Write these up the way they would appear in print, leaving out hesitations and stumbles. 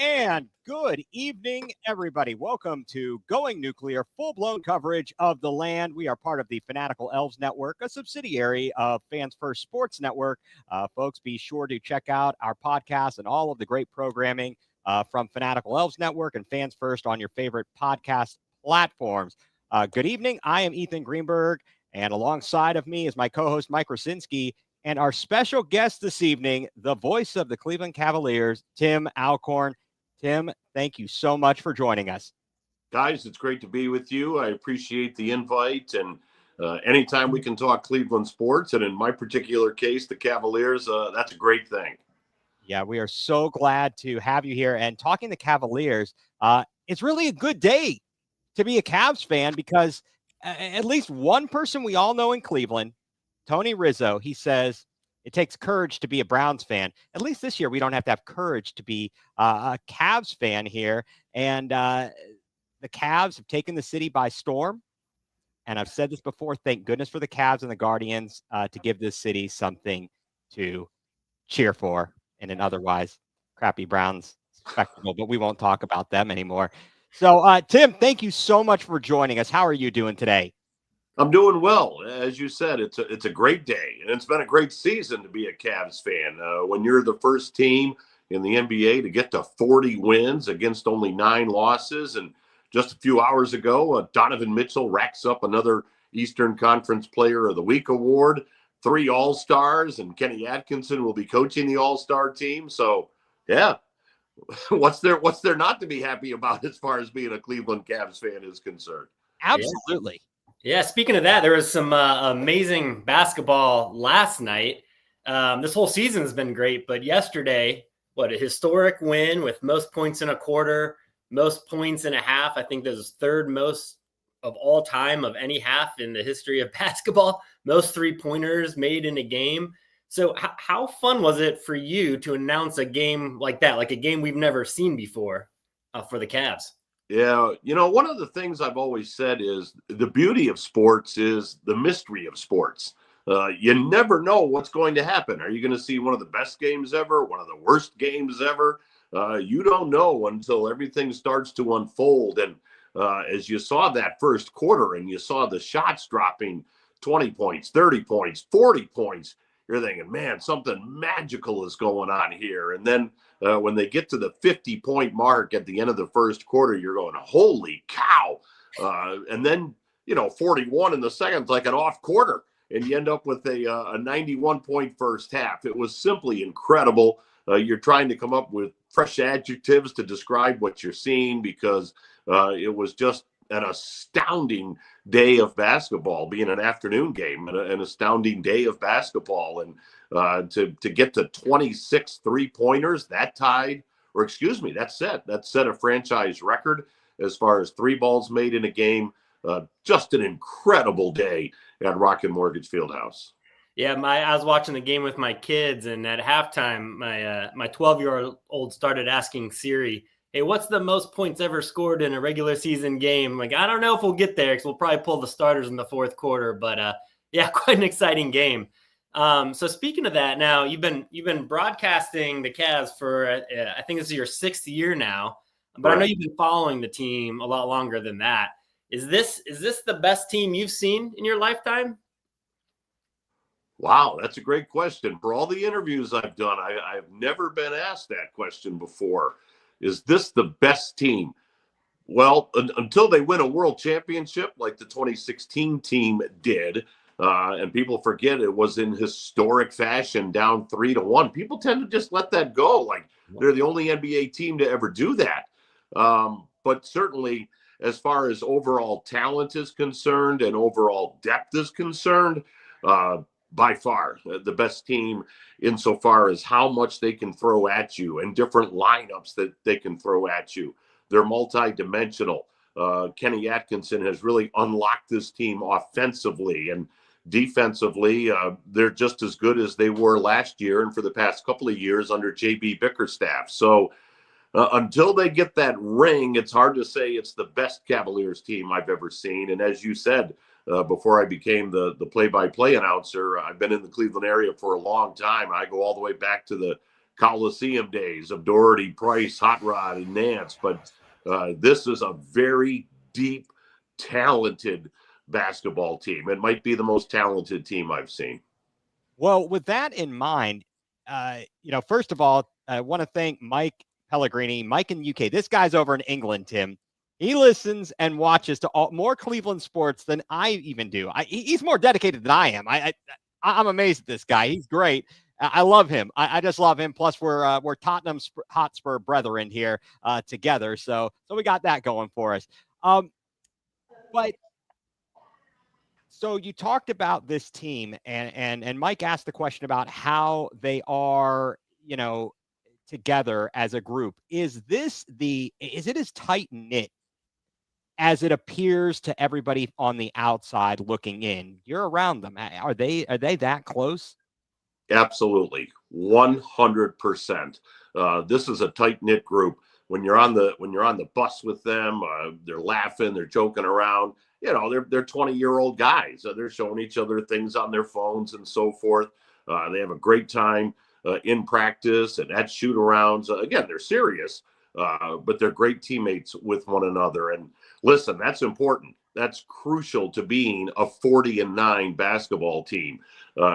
And good evening, everybody. Welcome to Going Nuclear, full-blown coverage of the land. We are part of the Fanatical Elves Network, a subsidiary of Fans First Sports Network. Folks, be sure to check out our podcast and all of the great programming from Fanatical Elves Network and Fans First on your favorite podcast platforms. Good evening. I am Ethan Greenberg, and alongside of me is my co-host, Mike Rasinski, and our special guest this evening, the voice of the Cleveland Cavaliers, Tim Alcorn. Tim, thank you so much for joining us. Guys, it's great to be with you. I appreciate the invite, and anytime we can talk Cleveland sports, and in my particular case, the Cavaliers, that's a great thing. Yeah, we are so glad to have you here. And talking the Cavaliers, it's really a good day to be a Cavs fan because at least one person we all know in Cleveland, Tony Rizzo, he says it takes courage to be a Browns fan. At least this year, we don't have to have courage to be a Cavs fan here. And the Cavs have taken the city by storm. And I've said this before, thank goodness for the Cavs and the Guardians to give this city something to cheer for in an otherwise crappy Browns spectacle. But we won't talk about them anymore. So, Tim, thank you so much for joining us. How are you doing today? I'm doing well. As you said, it's a great day, and it's been a great season to be a Cavs fan. When you're the first team in the NBA to get to 40 wins against only 9 losses, and just a few hours ago, Donovan Mitchell racks up another Eastern Conference Player of the Week award, 3 All-Stars, and Kenny Atkinson will be coaching the All-Star team. So, yeah, what's there not to be happy about as far as being a Cleveland Cavs fan is concerned? Absolutely. Yeah, speaking of that, there was some amazing basketball last night. This whole season has been great, but yesterday, a historic win with most points in a quarter, most points in a half. I think this is third most of all time of any half in the history of basketball. Most 3-pointers made in a game. So how fun was it for you to announce a game like that, like a game we've never seen before for the Cavs? Yeah, one of the things I've always said is the beauty of sports is the mystery of sports. You never know what's going to happen. Are you going to see one of the best games ever, one of the worst games ever? You don't know until everything starts to unfold. And as you saw that first quarter and you saw the shots dropping 20 points, 30 points, 40 points, you're thinking, man, something magical is going on here. And then when they get to the 50-point mark at the end of the first quarter, you're going, holy cow. And then, 41 in the second, like an off quarter, and you end up with a 91-point first half. It was simply incredible. You're trying to come up with fresh adjectives to describe what you're seeing because it was just an astounding day of basketball, being an afternoon game, an astounding day of basketball. And to get to 26 3-pointers, that set a franchise record as far as 3 balls made in a game. Just an incredible day at Rocket Mortgage Fieldhouse. Yeah, I was watching the game with my kids, and at halftime, my 12-year-old started asking Siri, hey, what's the most points ever scored in a regular season game? Like, I don't know if we'll get there because we'll probably pull the starters in the fourth quarter. But, yeah, quite an exciting game. So speaking of that, now you've been broadcasting the Cavs for, I think this is your 6th year now. But right. I know you've been following the team a lot longer than that. Is this the best team you've seen in your lifetime? Wow, that's a great question. For all the interviews I've done, I've never been asked that question before. Is this the best team? Well, until they win a world championship like the 2016 team did, and people forget it was in historic fashion down 3-1. People tend to just let that go. Like they're the only NBA team to ever do that. But certainly as far as overall talent is concerned and overall depth is concerned, by far the best team insofar as how much they can throw at you and different lineups that they can throw at you. They're multi-dimensional. Kenny Atkinson has really unlocked this team offensively, and defensively, they're just as good as they were last year and for the past couple of years under JB Bickerstaff. So until they get that ring, it's hard to say it's the best Cavaliers team I've ever seen. And as you said, before I became the play-by-play announcer, I've been in the Cleveland area for a long time. I go all the way back to the Coliseum days of Doherty, Price, Hot Rod, and Nance. But this is a very deep, talented basketball team. It might be the most talented team I've seen. Well, with that in mind, first of all, I want to thank Mike Pellegrini, Mike in the UK. This guy's over in England, Tim. He listens and watches to more Cleveland sports than I even do. He's more dedicated than I am. I'm amazed at this guy. He's great. I love him. I just love him. Plus, we're Tottenham Hotspur brethren here together. So we got that going for us. But so you talked about this team, and Mike asked the question about how they are, together as a group. Is it as tight knit as it appears to everybody on the outside looking in? You're around them. Are they that close? Absolutely, 100%. This is a tight knit group. When you're on the bus with them, they're laughing, they're joking around. They're 20-year-old guys. They're showing each other things on their phones and so forth. They have a great time in practice and at shoot-arounds. Again, they're serious, but they're great teammates with one another. And listen, that's important. That's crucial to being a 40-9 basketball team.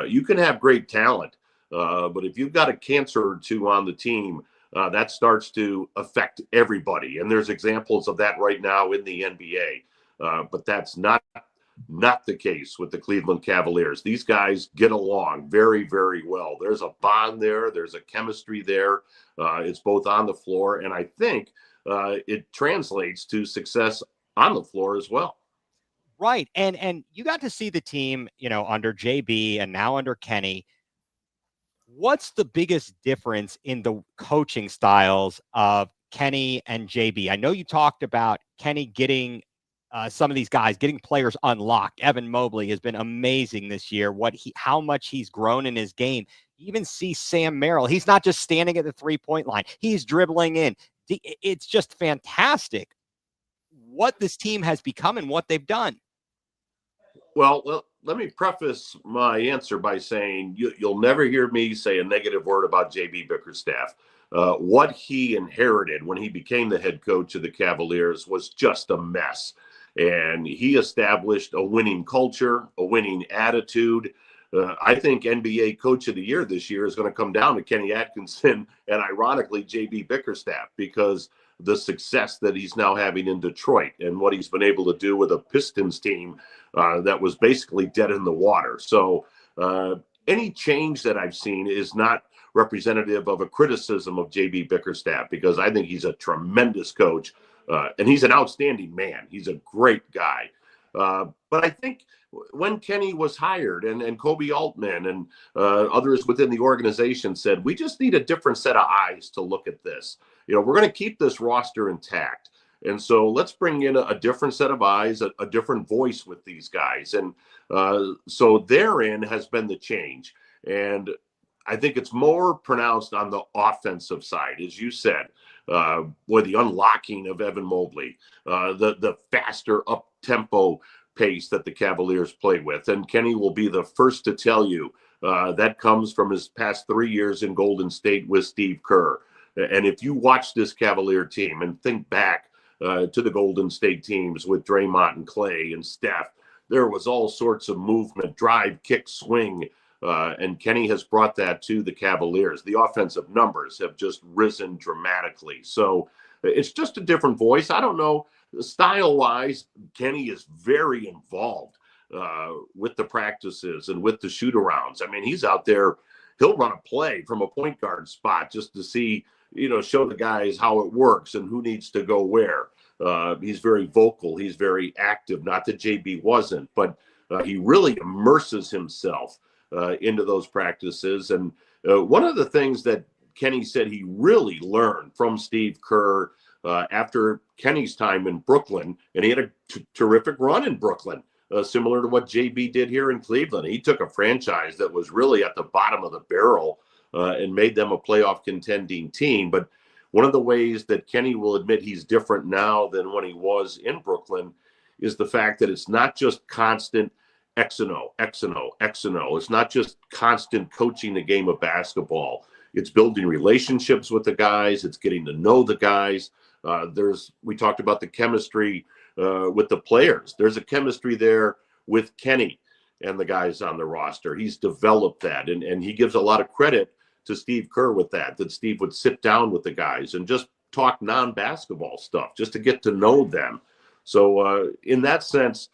You can have great talent, but if you've got a cancer or two on the team, that starts to affect everybody. And there's examples of that right now in the NBA. But that's not the case with the Cleveland Cavaliers. These guys get along very, very well. There's a bond there. There's a chemistry there. It's both on the floor, and I think it translates to success on the floor as well. Right. And you got to see the team, under JB and now under Kenny. What's the biggest difference in the coaching styles of Kenny and JB? I know you talked about Kenny getting some of these guys, getting players unlocked. Evan Mobley has been amazing this year. How much he's grown in his game. You even see Sam Merrill. He's not just standing at the 3-point line. He's dribbling in. It's just fantastic what this team has become and what they've done. Well, let me preface my answer by saying you'll never hear me say a negative word about JB Bickerstaff. What he inherited when he became the head coach of the Cavaliers was just a mess. And he established a winning culture, a winning attitude. I think NBA Coach of the Year this year is going to come down to Kenny Atkinson and, ironically, JB Bickerstaff, because the success that he's now having in Detroit and what he's been able to do with a Pistons team that was basically dead in the water. So any change that I've seen is not representative of a criticism of JB Bickerstaff, because I think he's a tremendous coach. And he's an outstanding man. He's a great guy. But I think when Kenny was hired and Kobe Altman and others within the organization said, we just need a different set of eyes to look at this. We're going to keep this roster intact. And so let's bring in a different set of eyes, a different voice with these guys. And so therein has been the change. And I think it's more pronounced on the offensive side, as you said. With the unlocking of Evan Mobley, the faster up-tempo pace that the Cavaliers play with. And Kenny will be the first to tell you that comes from his past 3 years in Golden State with Steve Kerr. And if you watch this Cavalier team and think back to the Golden State teams with Draymond and Clay and Steph, there was all sorts of movement, drive, kick, swing. And Kenny has brought that to the Cavaliers. The offensive numbers have just risen dramatically. So it's just a different voice. I don't know. Style-wise, Kenny is very involved with the practices and with the shoot-arounds. I mean, he's out there. He'll run a play from a point guard spot just to see, show the guys how it works and who needs to go where. He's very vocal. He's very active. Not that JB wasn't, but he really immerses himself into those practices. And one of the things that Kenny said he really learned from Steve Kerr after Kenny's time in Brooklyn, and he had a terrific run in Brooklyn, similar to what JB did here in Cleveland. He took a franchise that was really at the bottom of the barrel and made them a playoff contending team. But one of the ways that Kenny will admit he's different now than when he was in Brooklyn is the fact that it's not just constant X and O, X and O, X and O. It's not just constant coaching the game of basketball. It's building relationships with the guys. It's getting to know the guys. We talked about the chemistry with the players. There's a chemistry there with Kenny and the guys on the roster. He's developed that, and he gives a lot of credit to Steve Kerr with that Steve would sit down with the guys and just talk non-basketball stuff just to get to know them. So in that sense,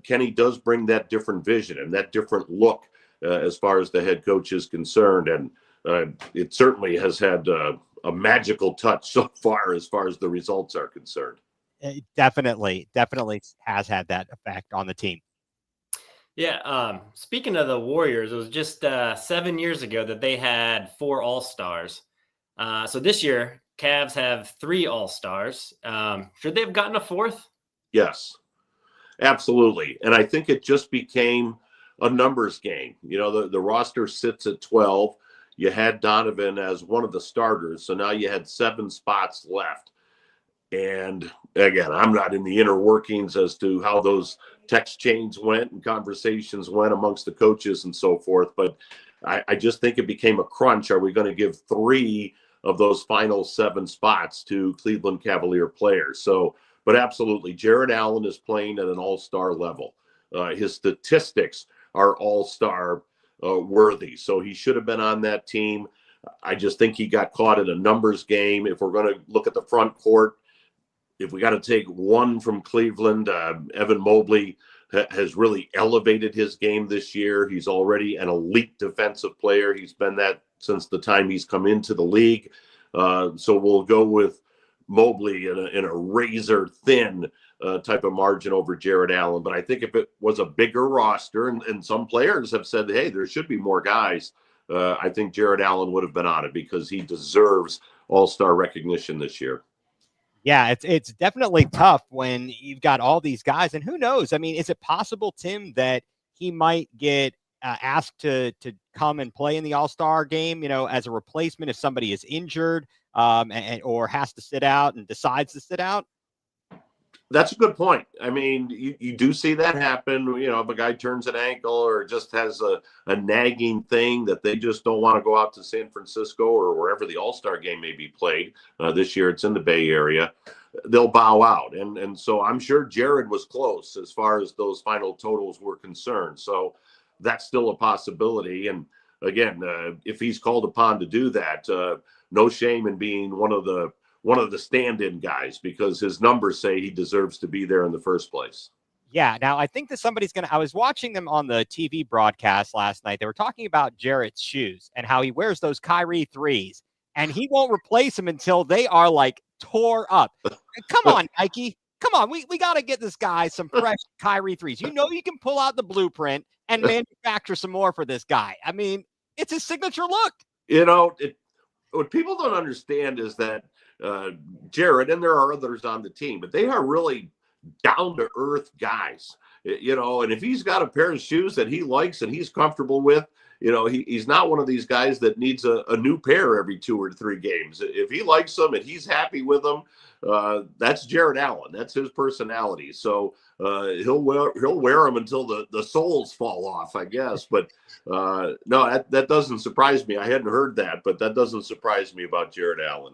Kenny does bring that different vision and that different look as far as the head coach is concerned. And it certainly has had a magical touch so far as the results are concerned. It definitely has had that effect on the team. Yeah. Speaking of the Warriors, it was just 7 years ago that they had 4 All-Stars. So this year, Cavs have 3 All-Stars. Should they have gotten a 4th? Yes, absolutely. And I think it just became a numbers game. You know, the roster sits at 12. You had Donovan as one of the starters. So now you had 7 spots left. And again, I'm not in the inner workings as to how those text chains went and conversations went amongst the coaches and so forth. But I just think it became a crunch. Are we going to give 3 of those final 7 spots to Cleveland Cavalier players? So, but absolutely, Jared Allen is playing at an all-star level. His statistics are all-star worthy. So he should have been on that team. I just think he got caught in a numbers game. If we're going to look at the front court, if we got to take one from Cleveland, Evan Mobley has really elevated his game this year. He's already an elite defensive player. He's been that since the time he's come into the league. So we'll go with Mobley in a razor thin type of margin over Jared Allen. But I think if it was a bigger roster, and some players have said, hey, there should be more guys, I think Jared Allen would have been on it because he deserves all-star recognition this year. Yeah, it's definitely tough when you've got all these guys, and who knows? I mean, is it possible, Tim, that he might get asked to come and play in the All-Star game, you know, as a replacement if somebody is injured or has to sit out and decides to sit out? That's a good point. I mean, you do see that happen. You know, if a guy turns an ankle or just has a nagging thing that they just don't want to go out to San Francisco or wherever the All-Star game may be played. This year it's in the Bay Area. They'll bow out. And so I'm sure Jared was close as far as those final totals were concerned. So that's still a possibility. And again, if he's called upon to do that, no shame in being one of the stand-in guys because his numbers say he deserves to be there in the first place. Yeah. Now, I think that somebody's I was watching them on the TV broadcast last night. They were talking about Jarrett's shoes and how he wears those Kyrie 3s, and he won't replace them until they are like tore up. Come on, Nike. Come on. We got to get this guy some fresh Kyrie 3s. You know, you can pull out the blueprint and manufacture some more for this guy. I mean, it's his signature look. You know, what people don't understand is that Jared, and there are others on the team, but they are really down-to-earth guys, you know, and if he's got a pair of shoes that he likes and he's comfortable with, you know, he's not one of these guys that needs a new pair every 2 or 3 games. If he likes them and he's happy with them, that's Jared Allen. That's his personality. So he'll wear them until the soles fall off, I guess. But no, that doesn't surprise me. I hadn't heard that, but that doesn't surprise me about Jared Allen.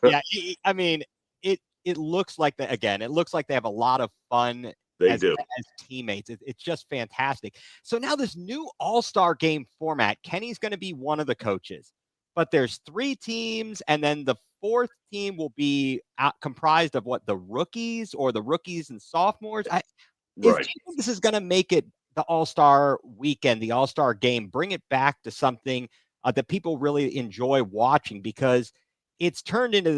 Yeah, I mean, it looks like that again. It looks like they have a lot of fun. As teammates. It's just fantastic. So now this new All-Star game format, Kenny's going to be one of the coaches, but there's 3 teams, and then the 4th team will be comprised of the rookies and sophomores. This is going to make it the All-Star weekend, the All-Star game, bring it back to something that people really enjoy watching, because it's turned into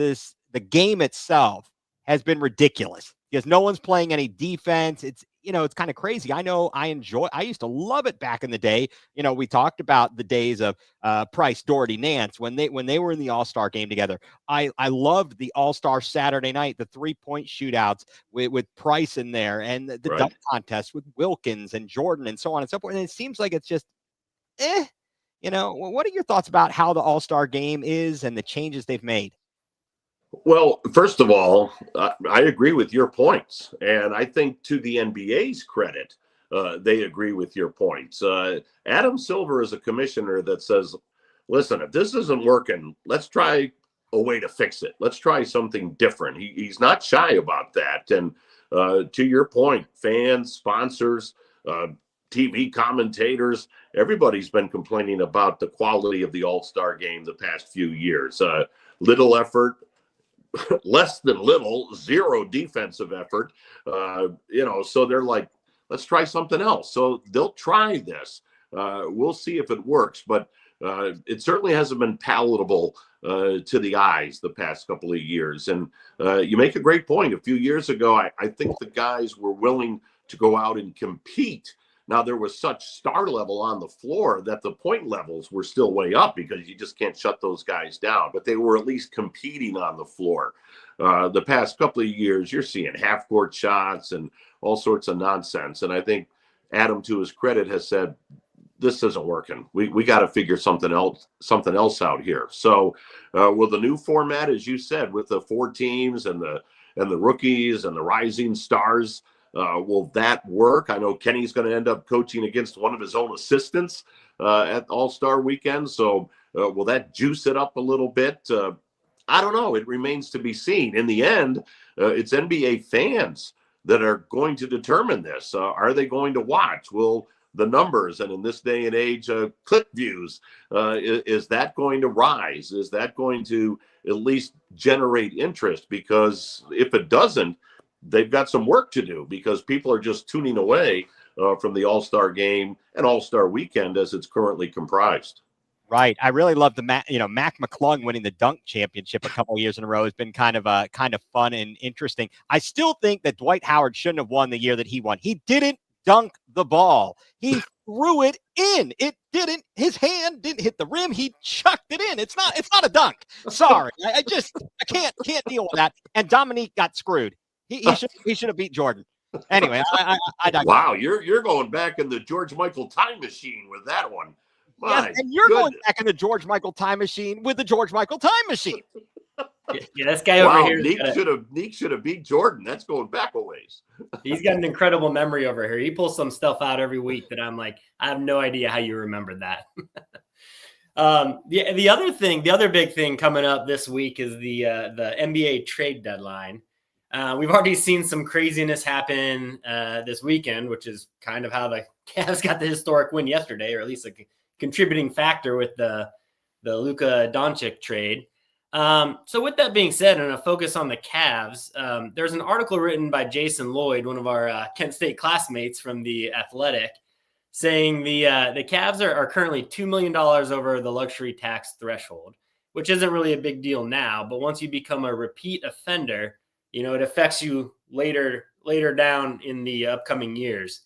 the game itself has been ridiculous because no one's playing any defense. It's kind of crazy. I know I used to love it back in the day. You know, we talked about the days of Price, Doherty, Nance when they were in the All-Star game together. I loved the All-Star Saturday night, the 3-point shootouts with Price in there, and the dunk contest with Wilkins and Jordan and so on and so forth. And it seems like it's just, you know, what are your thoughts about how the All-Star game is and the changes they've made? Well, first of all, I agree with your points. And I think to the NBA's credit, they agree with your points. Adam Silver is a commissioner that says, listen, if this isn't working, let's try a way to fix it. Let's try something different. He's not shy about that. And to your point, fans, sponsors, TV commentators, everybody's been complaining about the quality of the All-Star game the past few years. Little effort, less than little, zero defensive effort. So they're like, let's try something else. So they'll try this. We'll see if it works, but it certainly hasn't been palatable to the eyes the past couple of years. And you make a great point. A few years ago, I think the guys were willing to go out and compete. Now, there was such star level on the floor that the point levels were still way up because you just can't shut those guys down. But they were at least competing on the floor. The past couple of years, you're seeing half-court shots and all sorts of nonsense. And I think Adam, to his credit, has said, this isn't working. We got to figure something else out here. So will the new format, as you said, with the 4 teams and the rookies and the rising stars, will that work? I know Kenny's going to end up coaching against one of his own assistants at All-Star Weekend. So will that juice it up a little bit? I don't know. It remains to be seen. In the end, it's NBA fans that are going to determine this. Are they going to watch? Will the numbers, and in this day and age, click views, is that going to rise? Is that going to at least generate interest? Because if it doesn't, they've got some work to do because people are just tuning away from the All-Star game and All-Star weekend as it's currently comprised. Right. I really love the Mac McClung winning the dunk championship a couple of years in a row has been kind of fun and interesting. I still think that Dwight Howard shouldn't have won the year that he won. He didn't dunk the ball. He threw it in. His hand didn't hit the rim. He chucked it in. It's not a dunk. Sorry. I can't deal with that. And Dominique got screwed. He should have beat Jordan. Anyway, I digress. Wow, you're going back in the George Michael time machine with that one. Yes, and you're going back in the George Michael time machine with the George Michael time machine. Yeah, this guy over here. Neek should have beat Jordan. That's going back a ways. He's got an incredible memory over here. He pulls some stuff out every week that I'm like, I have no idea how you remember that. The other big thing coming up this week is the NBA trade deadline. We've already seen some craziness happen this weekend, which is kind of how the Cavs got the historic win yesterday, or at least a contributing factor with the Luka Doncic trade. So with that being said, and a focus on the Cavs, there's an article written by Jason Lloyd, one of our Kent State classmates from The Athletic, saying the Cavs are currently $2 million over the luxury tax threshold, which isn't really a big deal now. But once you become a repeat offender, it affects you later down in the upcoming years.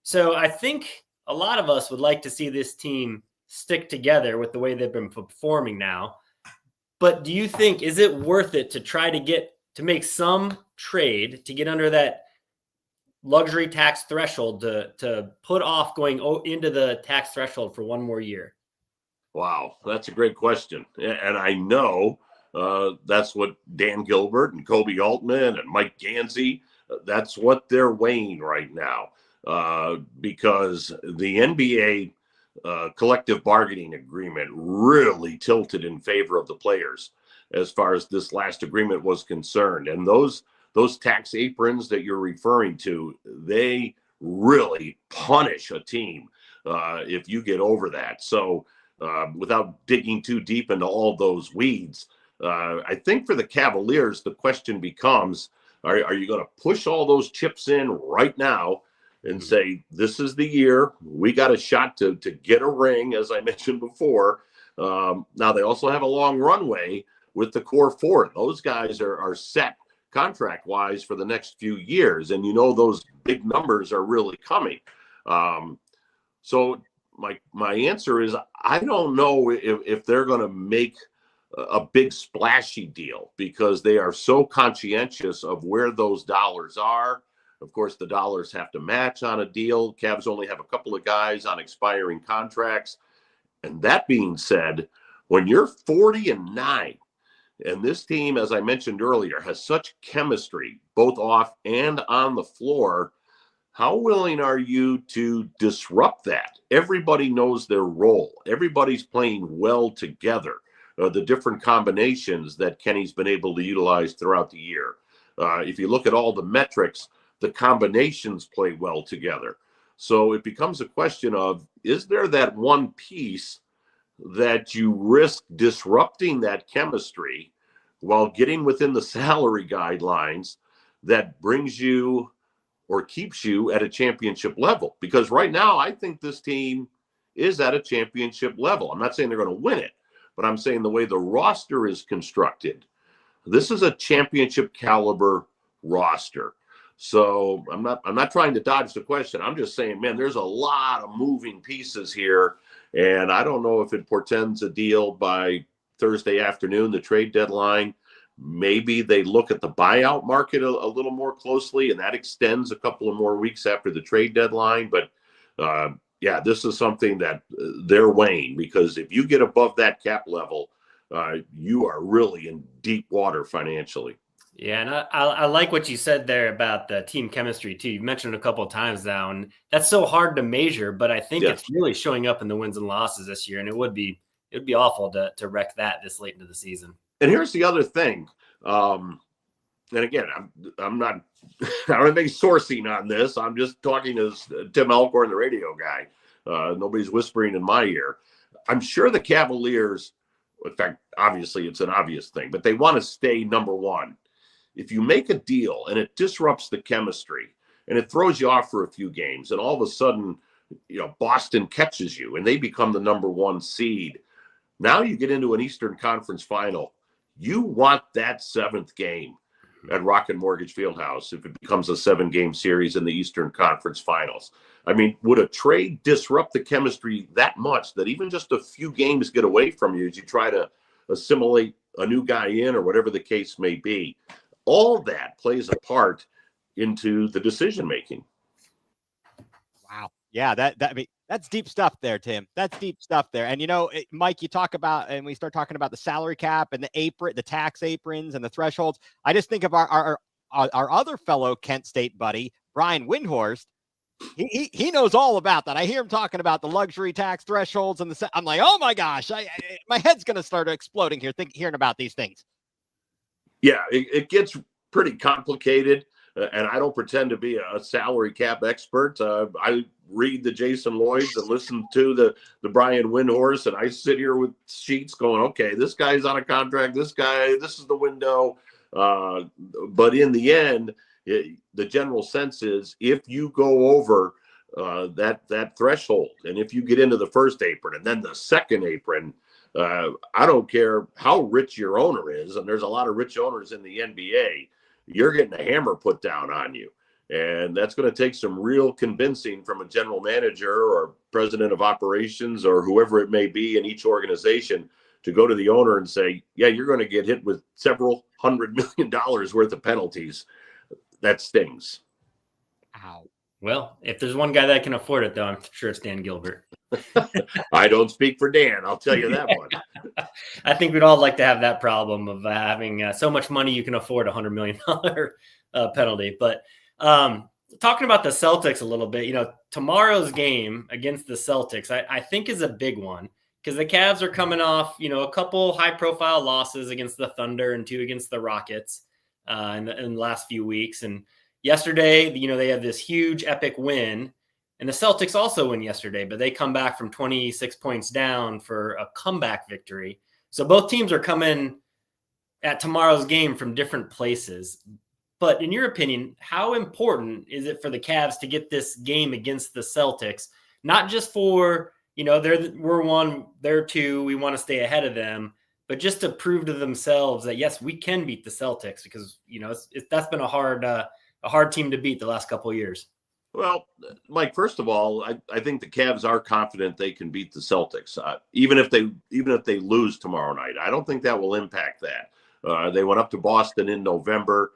So I think a lot of us would like to see this team stick together with the way they've been performing now. But do you think, is it worth it to try to make some trade to get under that luxury tax threshold to put off going into the tax threshold for one more year? Wow, that's a great question. And I know that's what Dan Gilbert and Kobe Altman and Mike Gansey, that's what they're weighing right now. Because the NBA collective bargaining agreement really tilted in favor of the players as far as this last agreement was concerned. And those tax aprons that you're referring to, they really punish a team if you get over that. So without digging too deep into all those weeds, I think for the Cavaliers, the question becomes, are you going to push all those chips in right now and say, this is the year, we got a shot to get a ring, as I mentioned before. Now, they also have a long runway with the core 4. Those guys are set contract-wise for the next few years, and those big numbers are really coming. So my answer is, I don't know if they're going to make a big splashy deal because they are so conscientious of where those dollars are. Of course, the dollars have to match on a deal. Cavs only have a couple of guys on expiring contracts. And that being said, when you're 40-9, and this team, as I mentioned earlier, has such chemistry, both off and on the floor, how willing are you to disrupt that? Everybody knows their role. Everybody's playing well together. The different combinations that Kenny's been able to utilize throughout the year. If you look at all the metrics, the combinations play well together. So it becomes a question of, is there that one piece that you risk disrupting that chemistry while getting within the salary guidelines that brings you or keeps you at a championship level? Because right now, I think this team is at a championship level. I'm not saying they're going to win it, but I'm saying the way the roster is constructed, this is a championship caliber roster. So I'm not trying to dodge the question. I'm just saying, man, there's a lot of moving pieces here. And I don't know if it portends a deal by Thursday afternoon, the trade deadline. Maybe they look at the buyout market a little more closely, and that extends a couple of more weeks after the trade deadline. But yeah, this is something that they're weighing, because if you get above that cap level, you are really in deep water financially. Yeah, and I like what you said there about the team chemistry too. You've mentioned it a couple of times now, and that's so hard to measure, but I think it's really showing up in the wins and losses this year, and it would be awful to wreck that this late into the season. And here's the other thing. And again, I'm not I don't have any sourcing on this. I'm just talking as Tim Alcorn, the radio guy. Nobody's whispering in my ear. I'm sure the Cavaliers, in fact, obviously it's an obvious thing, but they want to stay number one. If you make a deal and it disrupts the chemistry and it throws you off for a few games, and all of a sudden, Boston catches you and they become the number one seed. Now you get into an Eastern Conference final. You want that seventh game at Rocket Mortgage Fieldhouse if it becomes a 7-game series in the Eastern Conference Finals. I mean, would a trade disrupt the chemistry that much that even just a few games get away from you as you try to assimilate a new guy in, or whatever the case may be? All that plays a part into the decision making. Wow. Yeah, I mean, that's deep stuff there, Tim. That's deep stuff there. And Mike, you talk about, and we start talking about the salary cap and the tax aprons and the thresholds. I just think of our other fellow Kent State buddy, Brian Windhorst. He knows all about that. I hear him talking about the luxury tax thresholds, and I'm like, oh my gosh, my head's going to start exploding here hearing about these things. Yeah, it gets pretty complicated, and I don't pretend to be a salary cap expert. I read the Jason Lloyds and listen to the Brian Windhorst, and I sit here with sheets going, okay, this guy's on a contract, this is the window. But in the end, the general sense is if you go over that threshold, and if you get into the first apron and then the second apron, I don't care how rich your owner is, and there's a lot of rich owners in the NBA, you're getting a hammer put down on you. And that's going to take some real convincing from a general manager or president of operations or whoever it may be in each organization to go to the owner and say, yeah, you're going to get hit with several $100 million worth of penalties. That stings. Ow. Well, if there's one guy that can afford it, though, I'm sure it's Dan Gilbert. I don't speak for Dan. I'll tell you that one. I think we'd all like to have that problem of having so much money you can afford a $100 million penalty. But talking about the Celtics a little bit, tomorrow's game against the Celtics, I think is a big one, because the Cavs are coming off, a couple high-profile losses against the Thunder and 2 against the Rockets in the last few weeks. And yesterday, they have this huge epic win, and the Celtics also win yesterday, but they come back from 26 points down for a comeback victory. So both teams are coming at tomorrow's game from different places. But in your opinion, how important is it for the Cavs to get this game against the Celtics? Not just for, we're 1, they're 2, we want to stay ahead of them, but just to prove to themselves that, yes, we can beat the Celtics, because, that's been a hard team to beat the last couple of years. Well, Mike, first of all, I think the Cavs are confident they can beat the Celtics, even if they lose tomorrow night. I don't think that will impact that. They went up to Boston in November,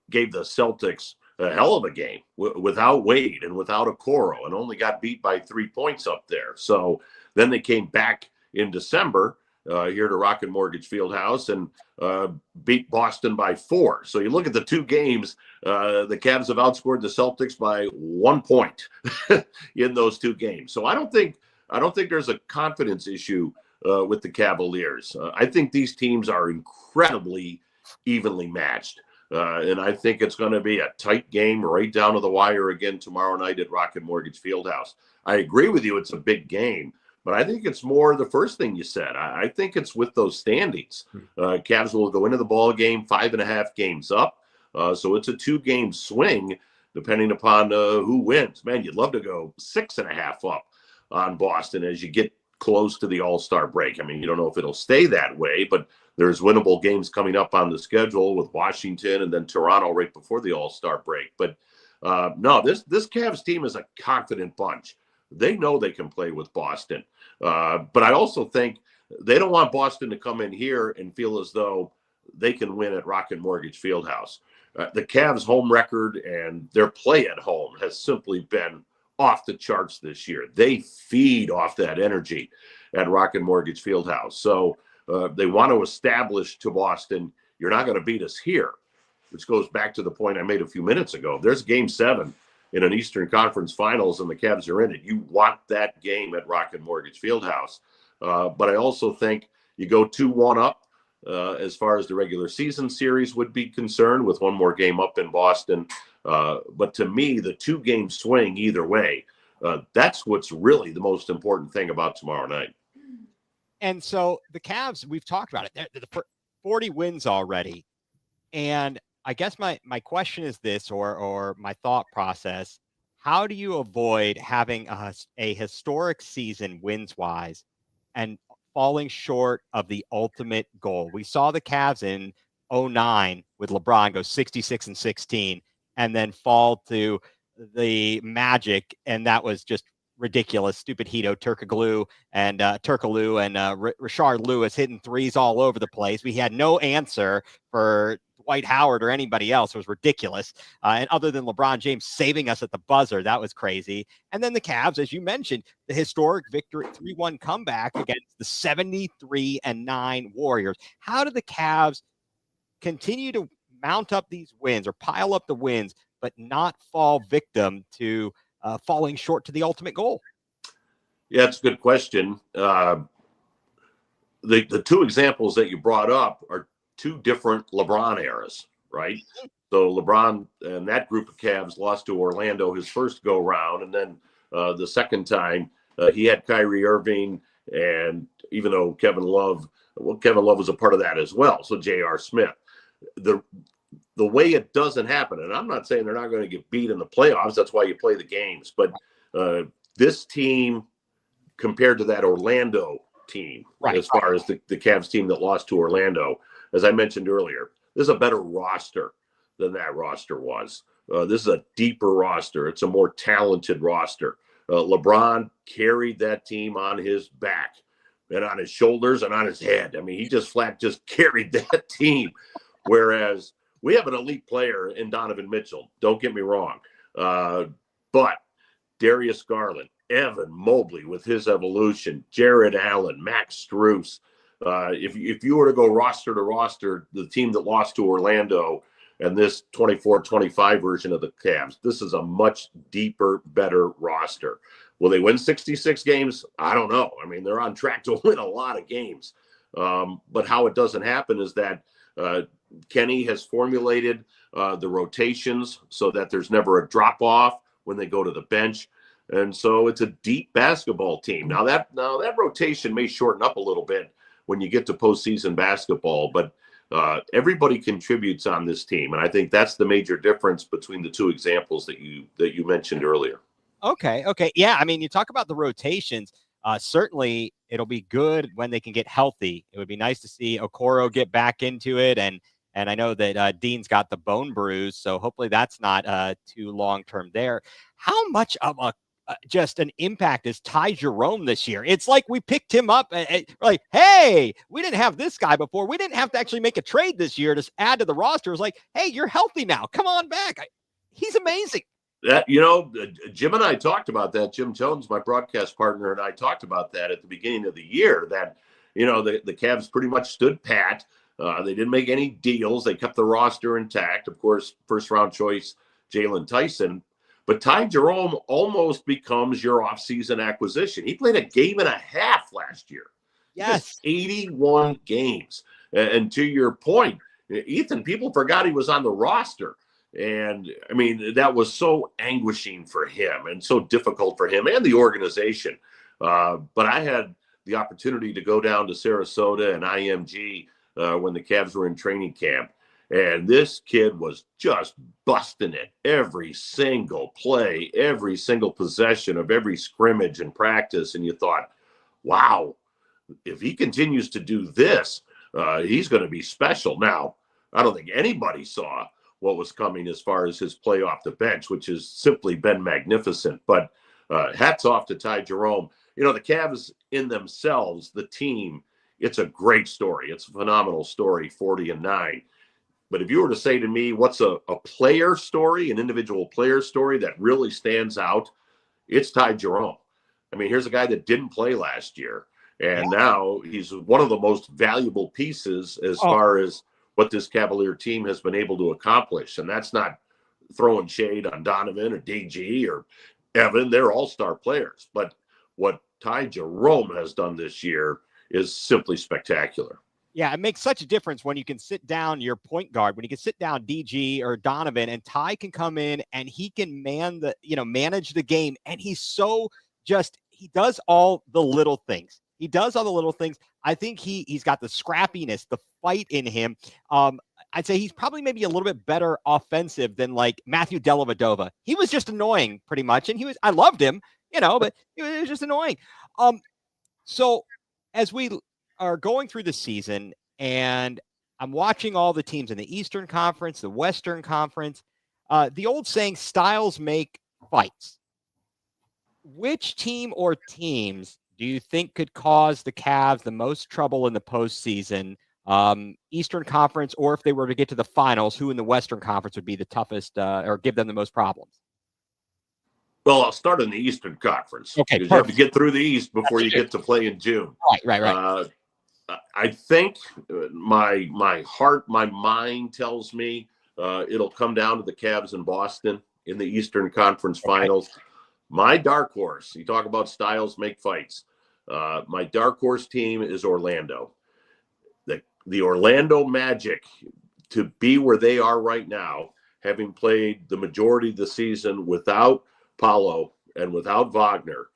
gave the Celtics a hell of a game without Wade and without Okoro, and only got beat by 3 points up there. So then they came back in December here to Rocket Mortgage Fieldhouse and beat Boston by 4. So you look at the 2 games, the Cavs have outscored the Celtics by 1 point in those 2 games. So I don't think there's a confidence issue with the Cavaliers. I think these teams are incredibly evenly matched. And I think it's going to be a tight game right down to the wire again tomorrow night at Rocket Mortgage Fieldhouse. I agree with you. It's a big game, but I think it's more the first thing you said. I think it's with those standings. Cavs will go into the ball game 5.5 games up. So it's a 2-game swing depending upon who wins. Man, you'd love to go 6.5 up on Boston as you get close to the All-Star break. I mean, you don't know if it'll stay that way, but there's winnable games coming up on the schedule with Washington and then Toronto right before the All-Star break. But no, this Cavs team is a confident bunch. They know they can play with Boston. But I also think they don't want Boston to come in here and feel as though they can win at Rocket Mortgage Fieldhouse. The Cavs' home record and their play at home has simply been off the charts this year. They feed off that energy at Rocket Mortgage Fieldhouse. So they want to establish to Boston, you're not going to beat us here, which goes back to the point I made a few minutes ago. If there's Game 7 in an Eastern Conference Finals and the Cavs are in it, you want that game at Rocket Mortgage Fieldhouse. But I also think you go 2-1 up as far as the regular season series would be concerned, with one more game up in Boston. But to me, the 2-game swing either way, that's what's really the most important thing about tomorrow night. And so the Cavs, we've talked about it. They're 40 wins already. And I guess my question is this, or my thought process: how do you avoid having a historic season wins-wise and falling short of the ultimate goal? We saw the Cavs in 2009 with LeBron go 66-16 and then fall to the Magic, and that was just ridiculous. Stupid Hito Turkoglu and Rashard Lewis hitting threes all over the place. We had no answer for Dwight Howard or anybody else. It was ridiculous. And other than LeBron James saving us at the buzzer, that was crazy. And then the Cavs, as you mentioned, the historic victory 3-1 comeback against the 73-9 Warriors. How do the Cavs continue to mount up these wins or pile up the wins, but not fall victim to falling short to the ultimate goal? Yeah, it's a good question. The 2 examples that you brought up are 2 different LeBron eras, right? So LeBron and that group of Cavs lost to Orlando his first go round, and then the second time he had Kyrie Irving, and even though Kevin Love was a part of that as well. So J.R. Smith. The way it doesn't happen, and I'm not saying they're not going to get beat in the playoffs. That's why you play the games. But this team, compared to that Orlando team, as far as the Cavs team that lost to Orlando, as I mentioned earlier, this is a better roster than that roster was. This is a deeper roster. It's a more talented roster. LeBron carried that team on his back and on his shoulders and on his head. I mean, he just carried that team. Whereas we have an elite player in Donovan Mitchell. Don't get me wrong. But Darius Garland, Evan Mobley with his evolution, Jared Allen, Max Strus. If you were to go roster to roster, the team that lost to Orlando and this 24-25 version of the Cavs, this is a much deeper, better roster. Will they win 66 games? I don't know. I mean, they're on track to win a lot of games. But how it doesn't happen is that Kenny has formulated the rotations so that there's never a drop off when they go to the bench. And so it's a deep basketball team. Now that rotation may shorten up a little bit when you get to postseason basketball, but everybody contributes on this team. And I think that's the major difference between the 2 examples that you mentioned earlier. Okay. Yeah. I mean, you talk about the rotations. Certainly it'll be good when they can get healthy. It would be nice to see Okoro get back into it. And I know that Dean's got the bone bruise, so hopefully that's not too long-term there. How much of just an impact is Ty Jerome this year? It's like we picked him up. Like, hey, we didn't have this guy before. We didn't have to actually make a trade this year to add to the roster. It's like, hey, you're healthy now. Come on back. He's amazing. Jim and I talked about that. Jim Jones, my broadcast partner, and I talked about that at the beginning of the year, that, the Cavs pretty much stood pat. They didn't make any deals. They kept the roster intact. Of course, first-round choice Jalen Tyson. But Ty Jerome almost becomes your offseason acquisition. He played a game and a half last year. Yes. 81 games. And to your point, Ethan, people forgot he was on the roster. And, I mean, that was so anguishing for him and so difficult for him and the organization. But I had the opportunity to go down to Sarasota and IMG when the Cavs were in training camp. And this kid was just busting it every single play, every single possession of every scrimmage and practice. And you thought, wow, if he continues to do this, he's going to be special. Now, I don't think anybody saw what was coming as far as his play off the bench, which has simply been magnificent. But hats off to Ty Jerome. The Cavs in themselves, the team, it's a great story. It's a phenomenal story, 40-9. But if you were to say to me, what's a player story, an individual player story that really stands out, it's Ty Jerome. I mean, here's a guy that didn't play last year, and now he's one of the most valuable pieces as far as what this Cavalier team has been able to accomplish. And that's not throwing shade on Donovan or DG or Evan. They're all-star players. But what Ty Jerome has done this year is simply spectacular. Yeah, it makes such a difference when you can sit down your point guard, when you can sit down DG or Donovan, and Ty can come in and he can manage the game. And he's so he does all the little things. He does all the little things. I think he's got the scrappiness, the fight in him. I'd say he's probably maybe a little bit better offensive than like Matthew Dellavedova. He was just annoying pretty much. And I loved him, but he was just annoying. So as we are going through the season and I'm watching all the teams in the Eastern Conference, the Western Conference, the old saying, styles make fights. Which team or teams do you think could cause the Cavs the most trouble in the postseason, Eastern Conference, or if they were to get to the finals, who in the Western Conference would be the toughest or give them the most problems? Well, I'll start in the Eastern Conference. Okay, you have to get through the East before you get to play in June. Right. I think my heart, my mind tells me it'll come down to the Cavs in Boston in the Eastern Conference Finals. My dark horse, you talk about styles make fights. My dark horse team is Orlando. The Orlando Magic, to be where they are right now, having played the majority of the season without Paolo and without Wagner,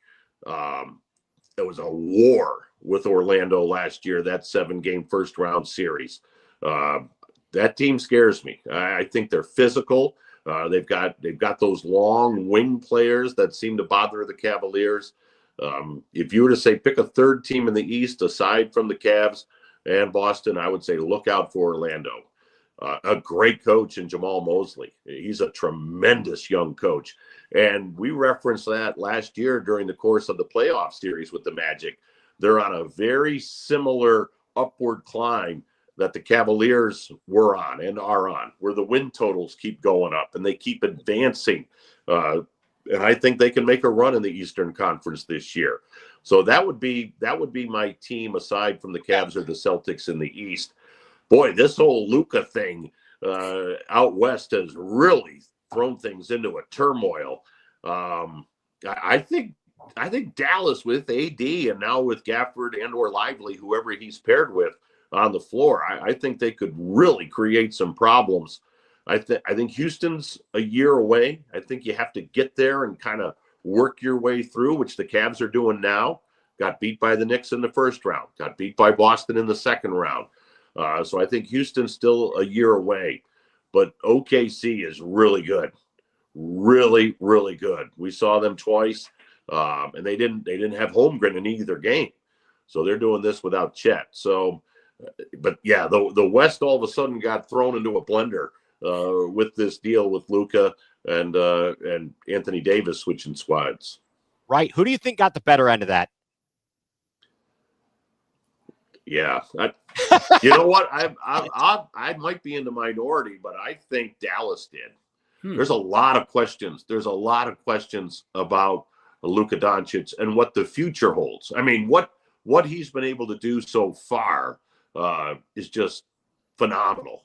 it was a war with Orlando last year, that 7-game first-round series. That team scares me. I think they're physical. They've got those long wing players that seem to bother the Cavaliers. If you were to say pick a third team in the East aside from the Cavs and Boston, I would say look out for Orlando. A great coach in Jamal Mosley. He's a tremendous young coach. And we referenced that last year during the course of the playoff series with the Magic. They're on a very similar upward climb that the Cavaliers were on and are on, where the win totals keep going up and they keep advancing. And I think they can make a run in the Eastern Conference this year. So that would be my team aside from the Cavs or the Celtics in the East. Boy, this whole Luka thing out west has really thrown things into a turmoil. I think Dallas with AD and now with Gafford and or Lively, whoever he's paired with on the floor, I think they could really create some problems. I think Houston's a year away. I think you have to get there and kind of work your way through, which the Cavs are doing now. Got beat by the Knicks in the first round. Got beat by Boston in the second round. So I think Houston's still a year away. But OKC is really good. Really, really good. We saw them twice, and they didn't have Holmgren in either game. So they're doing this without Chet. So, but yeah, the West all of a sudden got thrown into a blender with this deal with Luka and Anthony Davis switching squads. Right. Who do you think got the better end of that? Yeah, you know what? I might be in the minority, but I think Dallas did. There's a lot of questions. There's a lot of questions about Luka Doncic and what the future holds. I mean, what what he's been able to do so far is just phenomenal.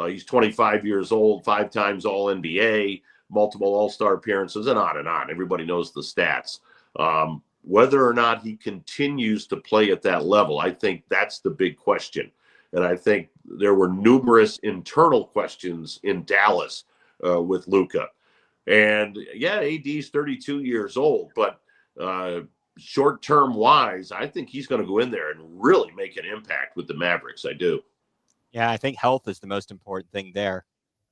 He's 25 years old, 5 times All-NBA, multiple All-Star appearances, and on and on. Everybody knows the stats. Whether or not he continues to play at that level, I think that's the big question. And I think there were numerous internal questions in Dallas with Luka. And yeah, AD's 32 years old, but short-term wise, I think he's going to go in there and really make an impact with the Mavericks. I do. Yeah, I think health is the most important thing there.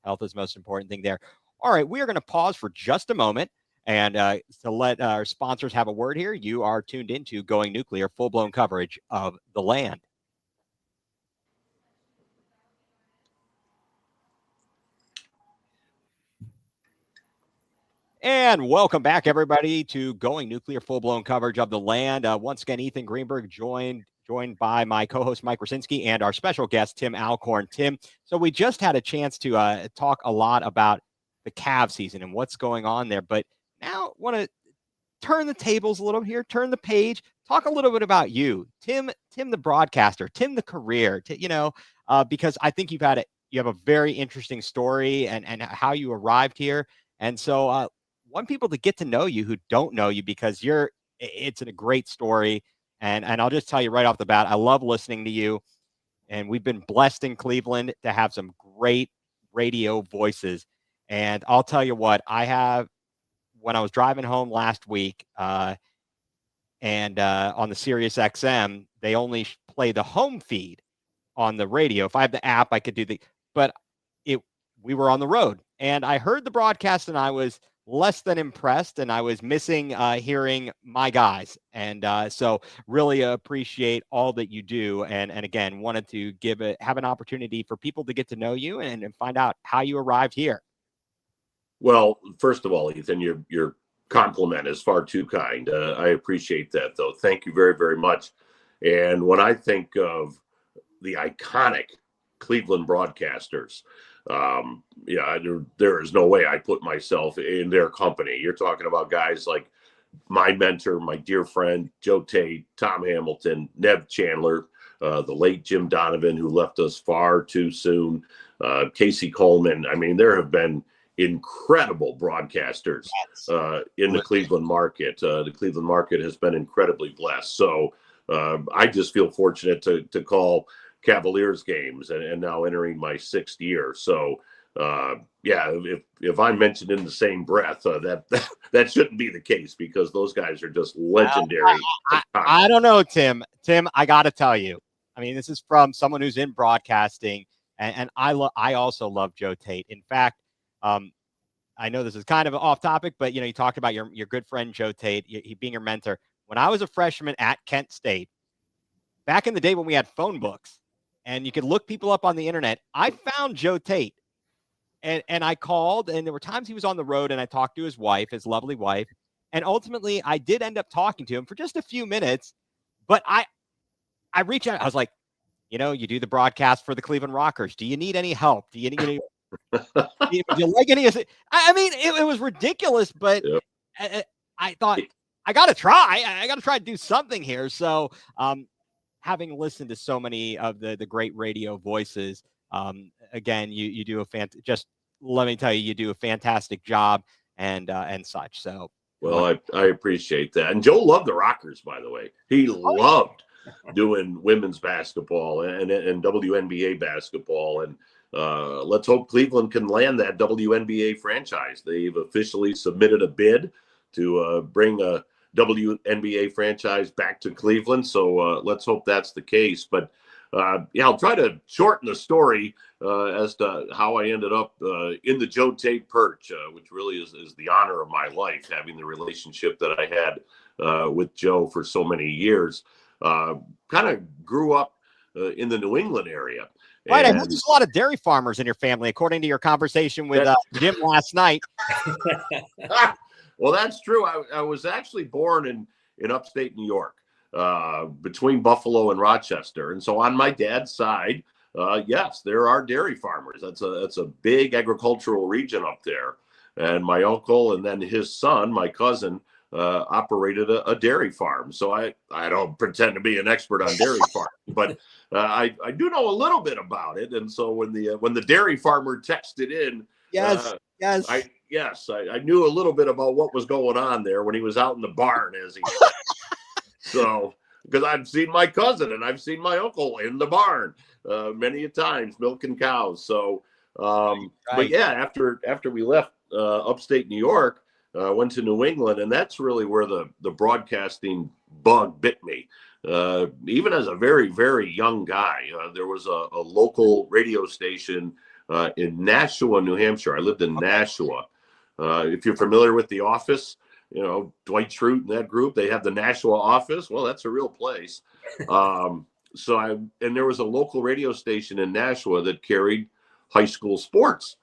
Health is the most important thing there. All right, we are going to pause for just a moment. And to let our sponsors have a word here, you are tuned into Going nuCLEr, full-blown coverage of the land. And welcome back, everybody, to Going nuCLEr, full-blown coverage of the land. Once again, Ethan Greenberg joined by my co-host Mike Rasinski and our special guest Tim Alcorn. Tim, so we just had a chance to talk a lot about the Cavs season and what's going on there, but now want to turn the tables a little here, turn the page, talk a little bit about you, Tim the broadcaster, Tim the career, because I think you have a very interesting story and how you arrived here. And so want people to get to know you who don't know you, because it's a great story. And I'll just tell you right off the bat, I love listening to you. And we've been blessed in Cleveland to have some great radio voices. And I'll tell you what, when I was driving home last week and on the Sirius XM, they only play the home feed on the radio. If I have the app, I could do but we were on the road and I heard the broadcast and I was less than impressed, and I was missing hearing my guys. And so really appreciate all that you do. And again, wanted to have an opportunity for people to get to know you and find out how you arrived here. Well, first of all, Ethan, your compliment is far too kind. I appreciate that, though. Thank you very, very much. And when I think of the iconic Cleveland broadcasters, there is no way I put myself in their company. You're talking about guys like my mentor, my dear friend, Joe Tate, Tom Hamilton, Nev Chandler, the late Jim Donovan, who left us far too soon, Casey Coleman. I mean, there have been incredible broadcasters in the Cleveland market. The Cleveland market has been incredibly blessed. So I just feel fortunate to call Cavaliers games and now entering my 6th year. So if I'm mentioned in the same breath, that shouldn't be the case, because those guys are just legendary. I don't know, Tim, I got to tell you, I mean, this is from someone who's in broadcasting, and I also love Joe Tate. In fact, I know this is kind of off topic, but you talked about your good friend Joe Tate, he being your mentor. When I was a freshman at Kent State, back in the day when we had phone books and you could look people up on the internet, I found Joe Tate and I called, and there were times he was on the road and I talked to his wife, his lovely wife. And ultimately I did end up talking to him for just a few minutes, but I reached out. I was like, you do the broadcast for the Cleveland Rockers. Do you need any help? Do you need any? Do you like any of it? I mean, it was ridiculous, but yep. I thought I got to try. I got to try to do something here. So, having listened to so many of the great radio voices, again, you do just let me tell you, you do a fantastic job and such. So, well, I appreciate that. And Joe loved the Rockers, by the way. He loved doing women's basketball and WNBA basketball. And let's hope Cleveland can land that WNBA franchise. They've officially submitted a bid to bring a WNBA franchise back to Cleveland. So let's hope that's the case. But I'll try to shorten the story as to how I ended up in the Joe Tate perch, which really is the honor of my life, having the relationship that I had with Joe for so many years. Kind of grew up in the New England area. Right, I heard there's a lot of dairy farmers in your family, according to your conversation with Jim last night. Well, that's true. I was actually born in upstate New York, between Buffalo and Rochester. And so on my dad's side, yes, there are dairy farmers. That's a big agricultural region up there. And my uncle and then his son, my cousin, operated a dairy farm. So I don't pretend to be an expert on dairy farm, but I do know a little bit about it. And so when the dairy farmer texted in, Yes. I knew a little bit about what was going on there when he was out in the barn, as he said. So, because I've seen my cousin and I've seen my uncle in the barn many a times milking cows. So, but yeah, after we left upstate New York, went to New England, and that's really where the broadcasting bug bit me. Even as a very, very young guy, there was a local radio station in Nashua, New Hampshire. I lived in Nashua. If you're familiar with The Office, Dwight Schrute and that group, they have the Nashua office. Well, that's a real place. And there was a local radio station in Nashua that carried high school sports.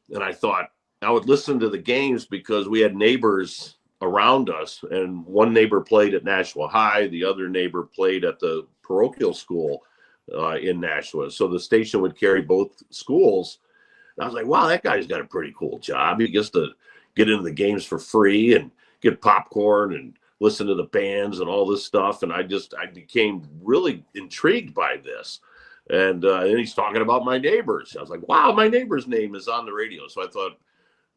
And I thought I would listen to the games because we had neighbors around us, and one neighbor played at Nashua High. The other neighbor played at the parochial school in Nashua. So the station would carry both schools. And I was like, wow, that guy's got a pretty cool job. He gets to get into the games for free and get popcorn and listen to the bands and all this stuff. And I became really intrigued by this. And he's talking about my neighbors. I was like, wow, my neighbor's name is on the radio. So I thought,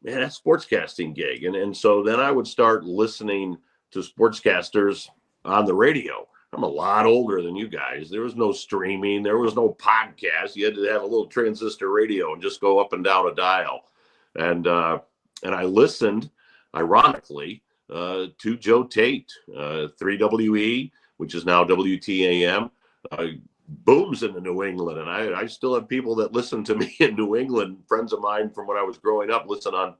man, that's sportscasting gig. And so then I would start listening to sportscasters on the radio. I'm a lot older than you guys. There was no streaming. There was no podcast. You had to have a little transistor radio and just go up and down a dial. And I listened, ironically, to Joe Tate, 3WE, which is now WTAM, booms into New England. And I still have people that listen to me in New England, friends of mine from when I was growing up, listen on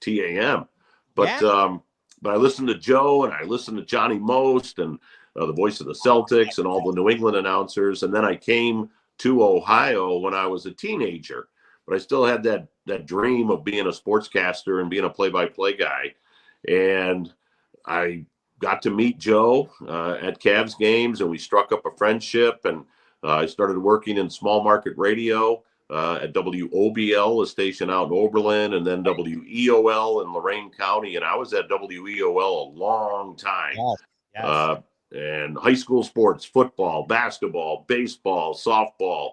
TAM. But I listened to Joe, and I listened to Johnny Most, and the voice of the Celtics, and all the New England announcers. And then I came to Ohio when I was a teenager, but I still had that dream of being a sportscaster and being a play-by-play guy. And I got to meet Joe at Cavs games, and we struck up a friendship. And I started working in small market radio at WOBL, a station out in Oberlin, and then WEOL in Lorain County. And I was at WEOL a long time. Yes. And high school sports, football, basketball, baseball, softball.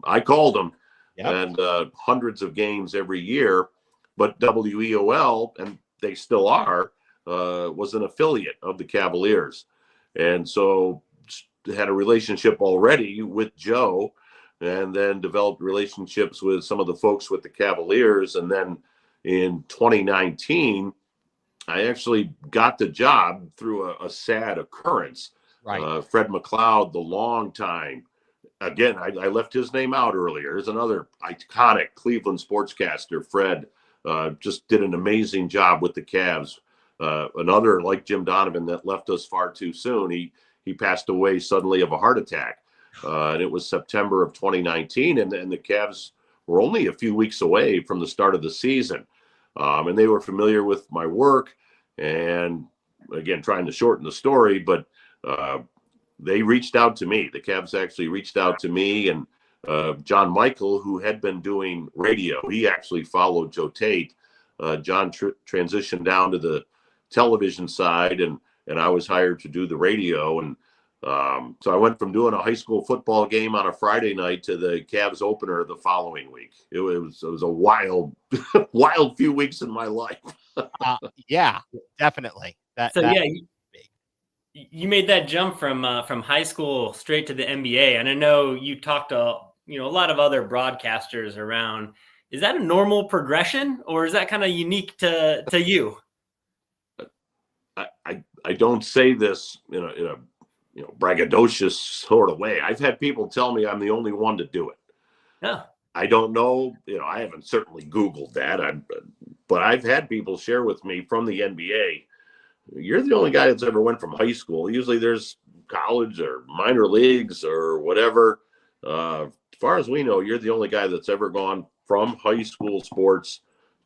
I called them. Yep. And hundreds of games every year. But WEOL, and they still are, was an affiliate of the Cavaliers. And so had a relationship already with Joe, and then developed relationships with some of the folks with the Cavaliers. And then in 2019, I actually got the job through a sad occurrence. Right. Fred McLeod, the longtime, again, I left his name out earlier. There's another iconic Cleveland sportscaster. Fred just did an amazing job with the Cavs. Another, like Jim Donovan, that left us far too soon. He passed away suddenly of a heart attack. And it was September of 2019. And the Cavs were only a few weeks away from the start of the season. And they were familiar with my work. And again, trying to shorten the story, but they reached out to me. The Cavs actually reached out to me, and John Michael, who had been doing radio, he actually followed Joe Tate. John transitioned down to the television side, and I was hired to do the radio. And so I went from doing a high school football game on a Friday night to the Cavs opener the following week. It was a wild, wild few weeks in my life. Yeah, definitely. You made that jump from high school straight to the NBA, and I know you talked to a lot of other broadcasters around. Is that a normal progression, or is that kind of unique to you? I don't say this in a braggadocious sort of way. I've had people tell me I'm the only one to do it. Yeah. I don't know. I haven't certainly Googled that. But I've had people share with me from the NBA, you're the only guy that's ever went from high school. Usually there's college or minor leagues or whatever. As far as we know, you're the only guy that's ever gone from high school sports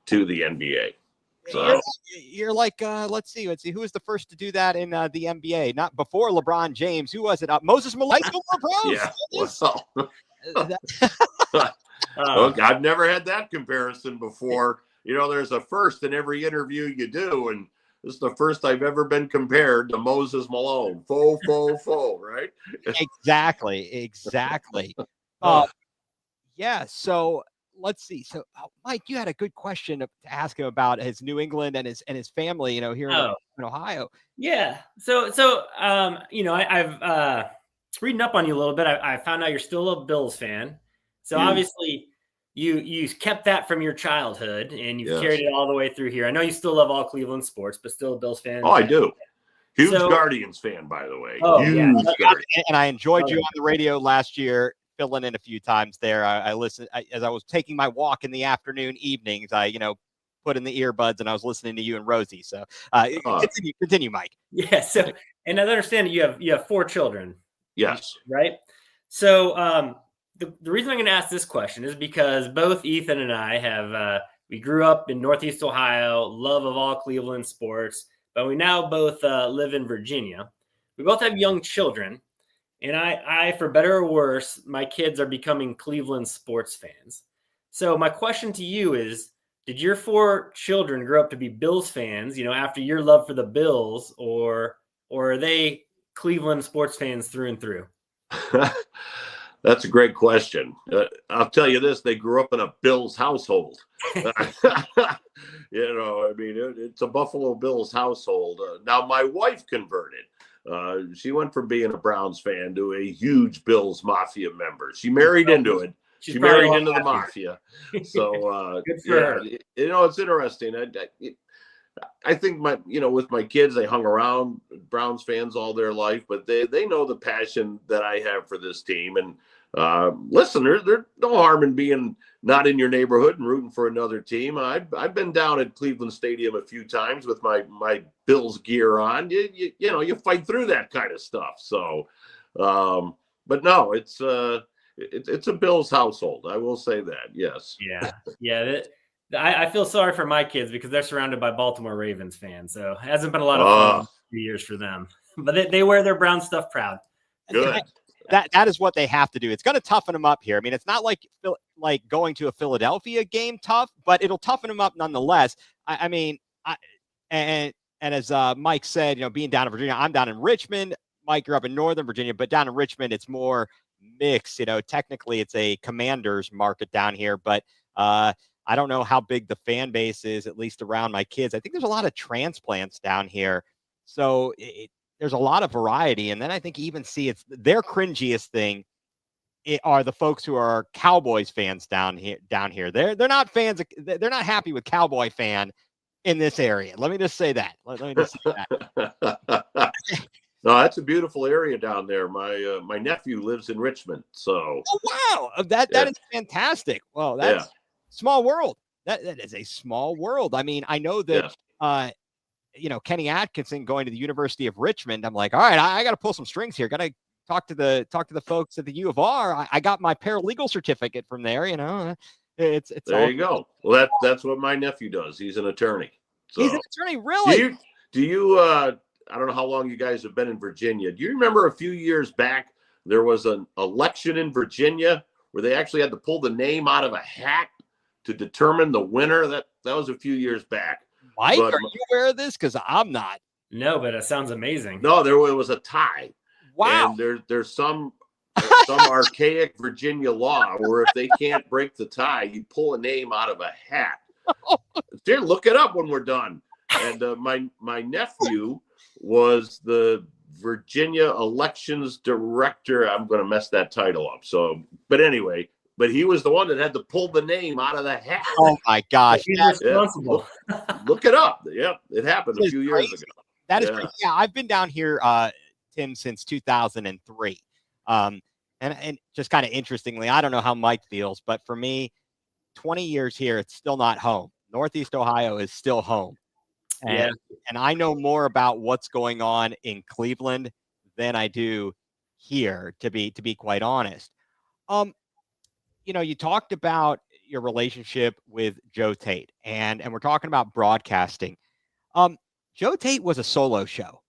to the NBA. So you're like, let's see, who was the first to do that in the NBA? Not before LeBron James. Who was it? Moses Malone. Yeah. Look, I've never had that comparison before. There's a first in every interview you do, and This is the first I've ever been compared to Moses Malone. Faux, right? Exactly. Uh, yeah. So let's see. So, Mike, you had a good question to ask him about his New England and his family. Here in Ohio. Yeah. So I've reading up on you a little bit. I found out you're still a Bills fan. So obviously you kept that from your childhood and you've carried it all the way through here. I know you still love all Cleveland sports, but still a Bills fan. Oh, I do. Huge Guardians fan, by the way. Oh, Huge Guardians. And I enjoyed you on the radio last year, filling in a few times there. I listened as I was taking my walk in the afternoon, evenings. I put in the earbuds and I was listening to you and Rosie. So continue, Mike. Yeah. So, and I understand that you have 4 children. Yes. Right. So the reason I'm going to ask this question is because both Ethan and I have we grew up in Northeast Ohio, love of all Cleveland sports, but we now both live in Virginia. We both have young children, and I, for better or worse, my kids are becoming Cleveland sports fans. So my question to you is, did your 4 children grow up to be Bills fans, after your love for the Bills, or are they Cleveland sports fans through and through? That's a great question. I'll tell you this, they grew up in a Bills household. It's a Buffalo Bills household. Now, my wife converted. She went from being a Browns fan to a huge Bills Mafia member. She married into it. She married into the Mafia. So, good for her. It's interesting. I think with my kids, they hung around Browns fans all their life, but they know the passion that I have for this team. And listen, there's no harm in being not in your neighborhood and rooting for another team. I've been down at Cleveland Stadium a few times with my Bills gear on. You fight through that kind of stuff. So, but no, it's a Bills household. I will say that. Yes. Yeah. I feel sorry for my kids because they're surrounded by Baltimore Ravens fans. So it hasn't been a lot of fun in a few years for them. But they wear their brown stuff proud. Good. That is what they have to do. It's going to toughen them up here. I mean, it's not like going to a Philadelphia game tough, but it'll toughen them up nonetheless. And as Mike said, being down in Virginia, I'm down in Richmond. Mike, you're up in Northern Virginia, but down in Richmond, it's more mixed. Technically, it's a Commanders market down here, but I don't know how big the fan base is, at least around my kids. I think there's a lot of transplants down here. So there's a lot of variety. And then I think even see it's their cringiest thing are the folks who are Cowboys fans down here. They're not fans. They're not happy with Cowboy fan in this area. Let me just say that. Let me just say that. No, that's a beautiful area down there. My nephew lives in Richmond. So. Oh, wow. That is fantastic. Well, that's small world. That is a small world. I mean, I know that, Kenny Atkinson going to the University of Richmond. I'm like, all right, I got to pull some strings here. Got to talk to the folks at the U of R. I got my paralegal certificate from there. It's there you go. Well, that's what my nephew does. He's an attorney. So, he's an attorney, really? Do you? I don't know how long you guys have been in Virginia. Do you remember a few years back there was an election in Virginia where they actually had to pull the name out of a hat to determine the winner? That was a few years back. Mike, are you aware of this? Because I'm not. No, but it sounds amazing. No, there was a tie. Wow. And there's some archaic Virginia law where if they can't break the tie, you pull a name out of a hat. Here, look it up when we're done. And my nephew was the Virginia elections director. I'm going to mess that title up. So, but anyway. But he was the one that had to pull the name out of the hat. Oh, my gosh. He's responsible. Look it up. Yeah, it happened a few years ago. That is crazy. Yeah, I've been down here, Tim, since 2003. And just kind of interestingly, I don't know how Mike feels, but for me, 20 years here, it's still not home. Northeast Ohio is still home. And I know more about what's going on in Cleveland than I do here, to be quite honest. You talked about your relationship with Joe Tate, and we're talking about broadcasting. Joe Tate was a solo show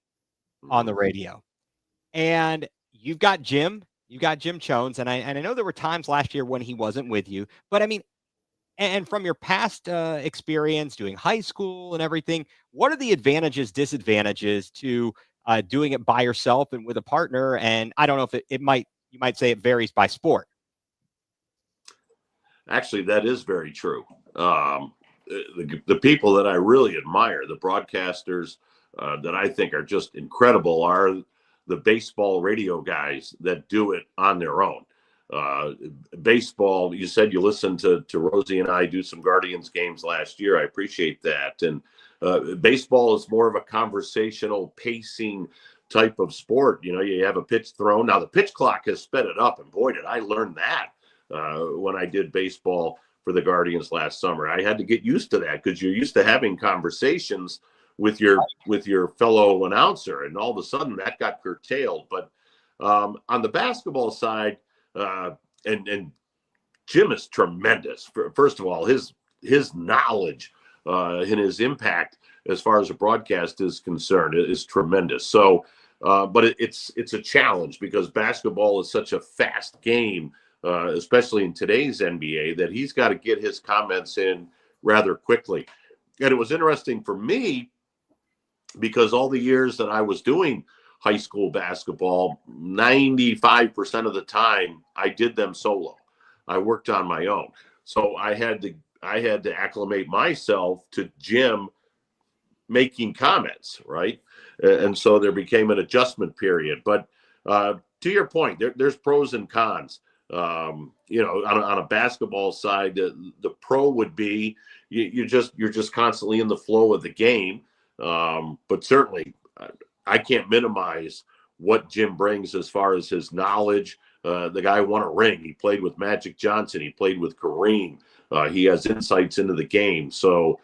on the radio, and you've got Jim Jones, and I know there were times last year when he wasn't with you, but I mean, And from your past experience doing high school and everything, what are the advantages, disadvantages to doing it by yourself and with a partner? And I don't know if you might say it varies by sport. Actually, that is very true. The people that I really admire, the broadcasters that I think are just incredible, are the baseball radio guys that do it on their own. Baseball, you said you listened to Rosie and I do some Guardians games last year. I appreciate that. And baseball is more of a conversational pacing type of sport. You know, you have a pitch thrown. Now the pitch clock has sped it up, and boy, did I learn that when I did baseball for the Guardians last summer. I had to get used to that because you're used to having conversations with your fellow announcer, and all of a sudden that got curtailed. But on the basketball side, and Jim is tremendous. First of all, his knowledge and his impact as far as a broadcast is concerned is tremendous. So, but it's a challenge because basketball is such a fast game, especially in today's NBA, that he's got to get his comments in rather quickly. And it was interesting for me because all the years that I was doing high school basketball, 95% of the time I did them solo. I worked on my own. So I had to acclimate myself to Jim making comments, right? And so there became an adjustment period. But to your point, there's pros and cons. You know, on a basketball side, the pro would be you're just constantly in the flow of the game. But certainly I can't minimize what Jim brings as far as his knowledge. The guy won a ring. He played with Magic Johnson. He played with Kareem. He has insights into the game. So,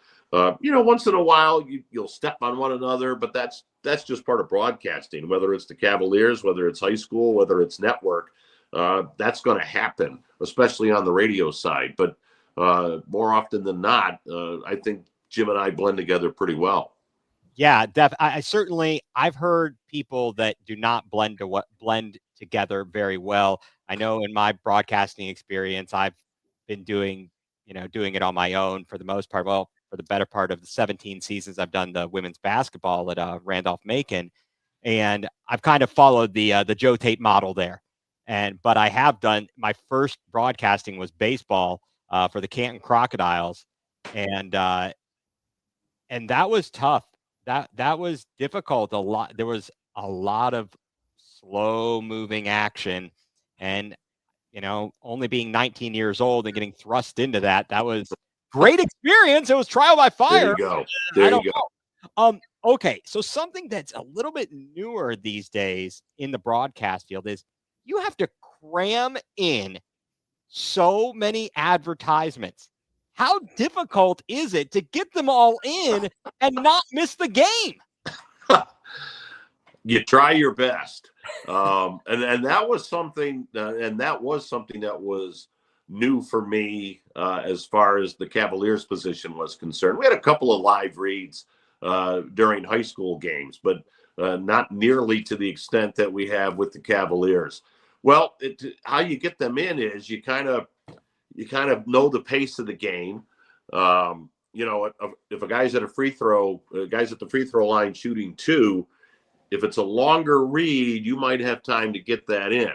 you know, once in a while you'll step on one another, but that's just part of broadcasting, whether it's the Cavaliers, whether it's high school, whether it's network. That's going to happen, especially on the radio side. But more often than not, I think Jim and I blend together pretty well. Yeah, I've heard people that do not blend together very well. I know in my broadcasting experience, I've been doing it on my own for the most part. Well, for the better part of the 17 seasons, I've done the women's basketball at Randolph-Macon, and I've kind of followed the Joe Tate model there. But I have done my first broadcasting was baseball for the Canton Crocodiles, and that was tough. That was difficult. There was a lot of slow moving action, and only being 19 years old and getting thrust into that was great experience. It was trial by fire. There you go. Okay, so something that's a little bit newer these days in the broadcast field is you have to cram in so many advertisements. How difficult is it to get them all in and not miss the game? You try your best. And that was something that was new for me as far as the Cavaliers position was concerned. We had a couple of live reads during high school games, but not nearly to the extent that we have with the Cavaliers. Well, how you get them in is you kind of know the pace of the game. If a guy's at the free throw line shooting 2, if it's a longer read, you might have time to get that in.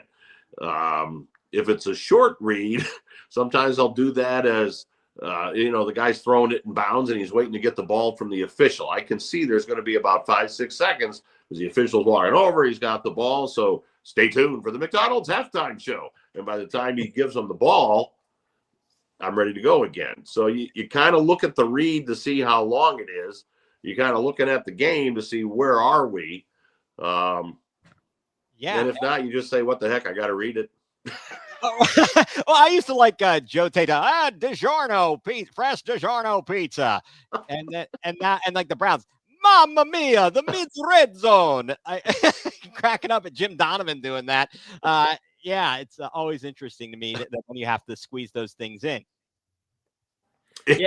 If it's a short read, sometimes I'll do that as, the guy's throwing it in bounds and he's waiting to get the ball from the official. I can see there's going to be about 5-6 seconds because the official's walking over. He's got the ball. So stay tuned for the McDonald's halftime show. And by the time he gives them the ball, I'm ready to go again. So you kind of look at the read to see how long it is. You're kind of looking at the game to see where are we. And if not, you just say, what the heck, I got to read it. Well, I used to like Joe Tate, DiGiorno pizza, fresh DiGiorno pizza. And like the Browns, Mamma mia, the mid's red zone. Cracking up at Jim Donovan doing that. It's always interesting to me that when you have to squeeze those things in. It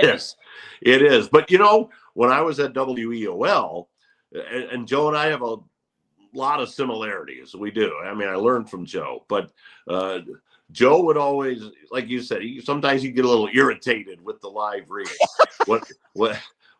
is. But, when I was at WEOL, and Joe and I have a lot of similarities. We do. I mean, I learned from Joe. But Joe would always, like you said, sometimes you get a little irritated with the live read.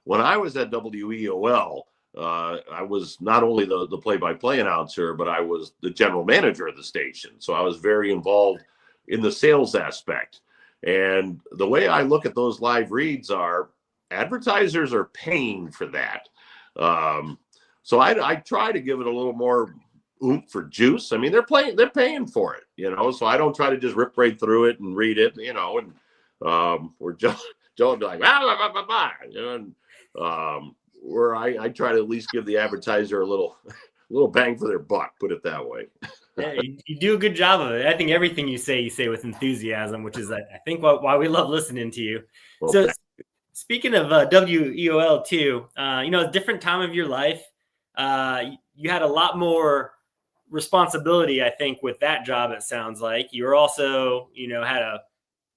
When I was at WEOL, I was not only the play-by-play announcer, but I was the general manager of the station. So I was very involved in the sales aspect. And the way I look at those live reads are advertisers are paying for that. So I try to give it a little more oomph for juice. I mean, they're paying for it, so I don't try to just rip right through it and read it, and we're Joe would be like, and where I try to at least give the advertiser a little bang for their buck, put it that way. Yeah, you do a good job of it. I think everything you say with enthusiasm, which is, I think, why we love listening to you. Well, so speaking of WEOL too, a different time of your life, you had a lot more responsibility, I think, with that job. It sounds like you were also,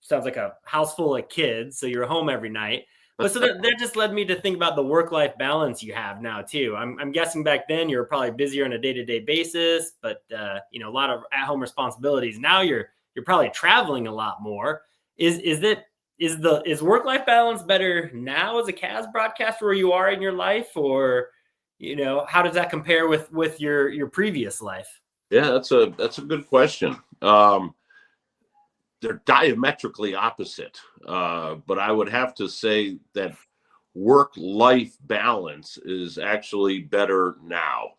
sounds like a house full of kids. So you're home every night. But so that just led me to think about the work-life balance you have now too. I'm guessing back then you were probably busier on a day-to-day basis, but a lot of at-home responsibilities. Now you're probably traveling a lot more. Is work-life balance better now as a Cavs broadcaster where you are in your life, or how does that compare with your previous life? Yeah, that's a good question. They're diametrically opposite, but I would have to say that work-life balance is actually better now.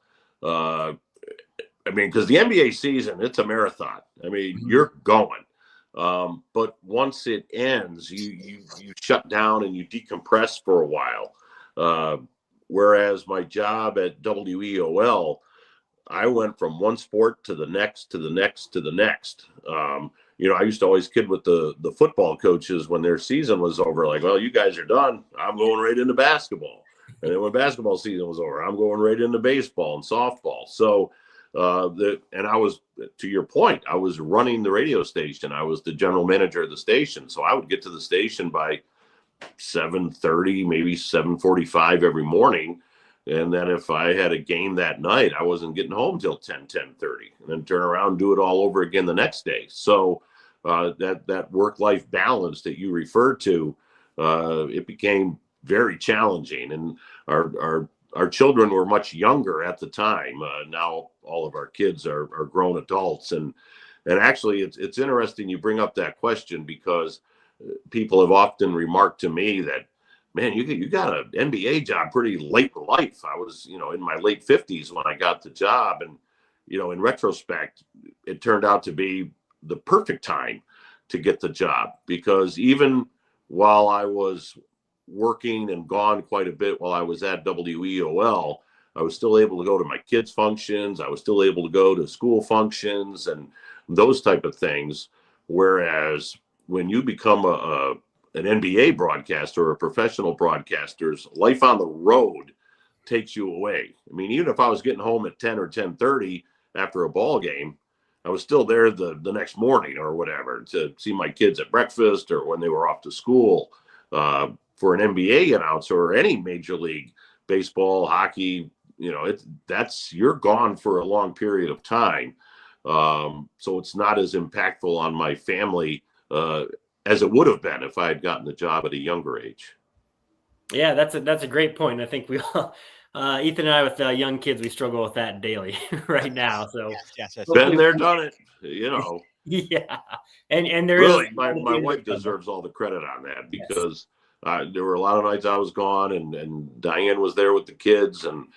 Because the NBA season, it's a marathon. I mean, you're going. But once it ends, you shut down and you decompress for a while. Whereas my job at WEOL, I went from one sport to the next, to the next, to the next. I used to always kid with the football coaches when their season was over, like, well, you guys are done. I'm going right into basketball. And then when basketball season was over, I'm going right into baseball and softball. So, and I was, to your point, I was running the radio station. I was the general manager of the station. So I would get to the station by 7:30, maybe 7:45 every morning. And then if I had a game that night, I wasn't getting home till 10:30, and then turn around and do it all over again the next day. So that work-life balance that you referred to, it became very challenging. And our children were much younger at the time. Now all of our kids are grown adults. And actually, it's interesting you bring up that question, because people have often remarked to me that, man, you got an NBA job pretty late in life. I was, in my late 50s when I got the job. And, in retrospect, it turned out to be the perfect time to get the job, because even while I was working and gone quite a bit while I was at WEOL, I was still able to go to my kids' functions. I was still able to go to school functions and those type of things. Whereas when you become an NBA broadcaster or a professional broadcaster's life on the road takes you away. I mean, even if I was getting home at 10 or 10:30 after a ball game, I was still there the next morning or whatever to see my kids at breakfast or when they were off to school. For an NBA announcer or any major league baseball, hockey, you're gone for a long period of time. So it's not as impactful on my family as it would have been if I had gotten the job at a younger age. Yeah, that's a great point. I think we all, Ethan and I with young kids, we struggle with that daily right now. So yes. Been there, done it, Yeah. And there really, is my wife deserves all the credit on that, because there were a lot of nights I was gone and Diane was there with the kids, and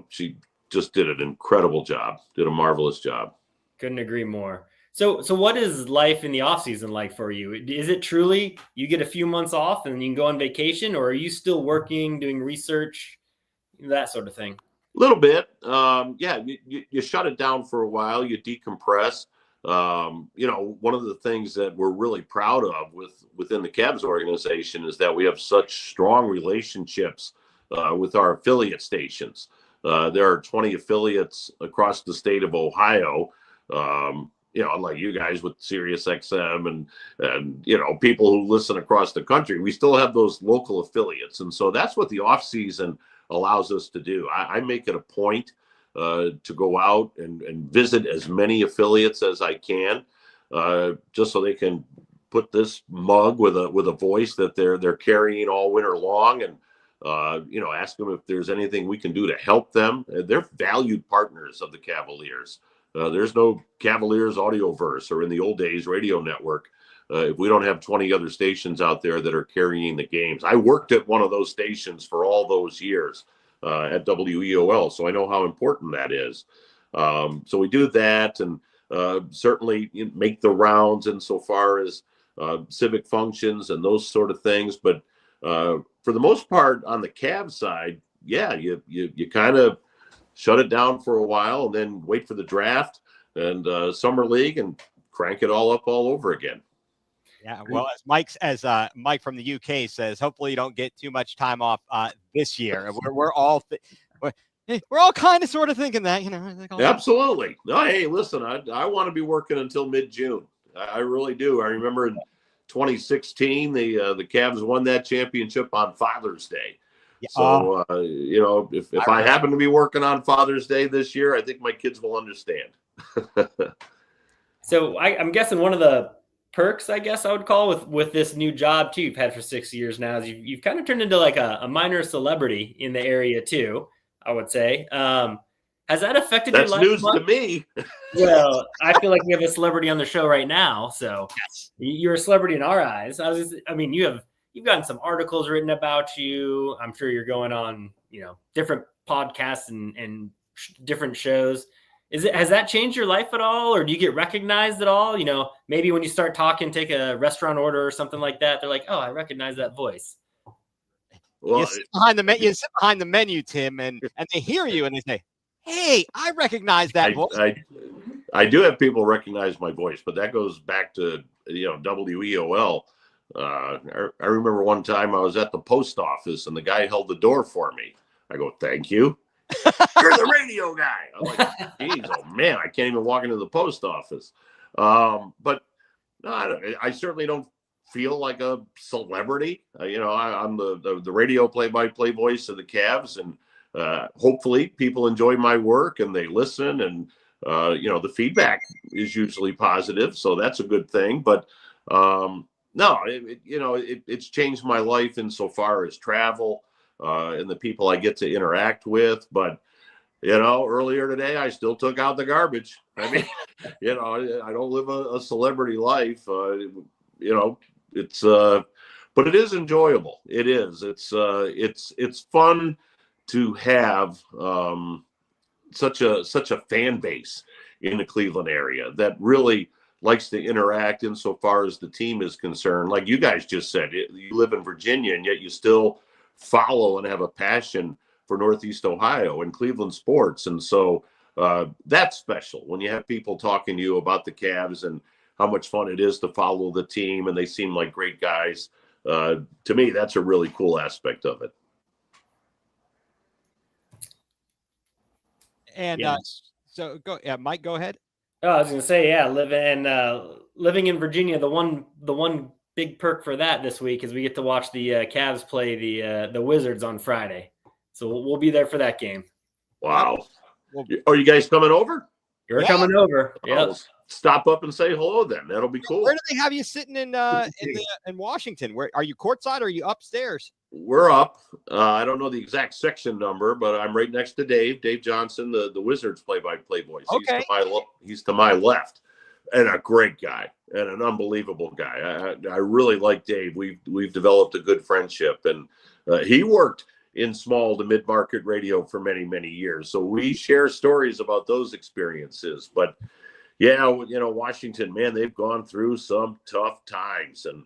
she just did an incredible job, did a marvelous job. Couldn't agree more. So what is life in the off season like for you? Is it truly you get a few months off and you can go on vacation, or are you still working, doing research, that sort of thing? A little bit. You shut it down for a while, you decompress. One of the things that we're really proud of within the Cavs organization is that we have such strong relationships with our affiliate stations. There are 20 affiliates across the state of Ohio. Unlike you guys with Sirius XM and people who listen across the country, we still have those local affiliates. And so that's what the off season allows us to do. I make it a point to go out and visit as many affiliates as I can, just so they can put this mug with a voice that they're carrying all winter long, and ask them if there's anything we can do to help them. They're valued partners of the Cavaliers. There's no Cavaliers Audioverse, or in the old days Radio Network, if we don't have 20 other stations out there that are carrying the games. I worked at one of those stations for all those years at WEOL, so I know how important that is. So we do that, and certainly make the rounds insofar as civic functions and those sort of things. But for the most part, on the Cavs side, yeah, you kind of shut it down for a while and then wait for the draft and summer league and crank it all up all over again. Yeah, well, as Mike from the UK says, hopefully you don't get too much time off this year. We're all kind of sort of thinking that, Absolutely. No, hey, listen, I want to be working until mid-June. I really do. I remember in 2016, the Cavs won that championship on Father's Day. So, if I happen to be working on Father's Day this year, I think my kids will understand. So I'm guessing one of the perks, I guess I would call, with this new job too you've had for 6 years now, is you've kind of turned into like a minor celebrity in the area too, I would say. Has that affected your life? That's news to me. Well, I feel like we have a celebrity on the show right now, so yes, you're a celebrity in our eyes. You've gotten some articles written about you. I'm sure you're going on, different podcasts and different shows. Has that changed your life at all, or do you get recognized at all? Maybe when you start talking, take a restaurant order or something like that, they're like, "Oh, I recognize that voice." Well, you sit behind the menu, Tim, and they hear you and they say, "Hey, I recognize that voice." I do have people recognize my voice, but that goes back to WEOL. I remember one time I was at the post office and the guy held the door for me. I go, "Thank you." You're the radio guy. I'm like, geez, oh man, I can't even walk into the post office. But no, I certainly don't feel like a celebrity. I'm the radio play-by-play voice of the Cavs, and hopefully people enjoy my work and they listen, and the feedback is usually positive, so that's a good thing. But no, it's changed my life insofar as travel and the people I get to interact with. But earlier today I still took out the garbage. I mean, I don't live a celebrity life. It's but it is enjoyable. It is. It's fun to have such a fan base in the Cleveland area that really likes to interact insofar as the team is concerned. Like you guys just said, you live in Virginia and yet you still follow and have a passion for Northeast Ohio and Cleveland sports. And so that's special when you have people talking to you about the Cavs and how much fun it is to follow the team, and they seem like great guys. To me, that's a really cool aspect of it. And so Mike, go ahead. Oh, I was going to say, yeah, living in Virginia, the one big perk for that this week is we get to watch the Cavs play the Wizards on Friday. So we'll be there for that game. Wow. Are you guys coming over? You're coming over. Yeah. Stop up and say hello then. That'll be cool. Where do they have you sitting in Washington? Where are you, courtside or are you upstairs? We're up. I don't know the exact section number, but I'm right next to Dave Johnson, the Wizards play-by-play voice. Okay. He's to my left, and a great guy and an unbelievable guy. I really like Dave. We've developed a good friendship, and he worked in small to mid-market radio for many, many years. So we share stories about those experiences. But yeah, Washington, man, they've gone through some tough times, and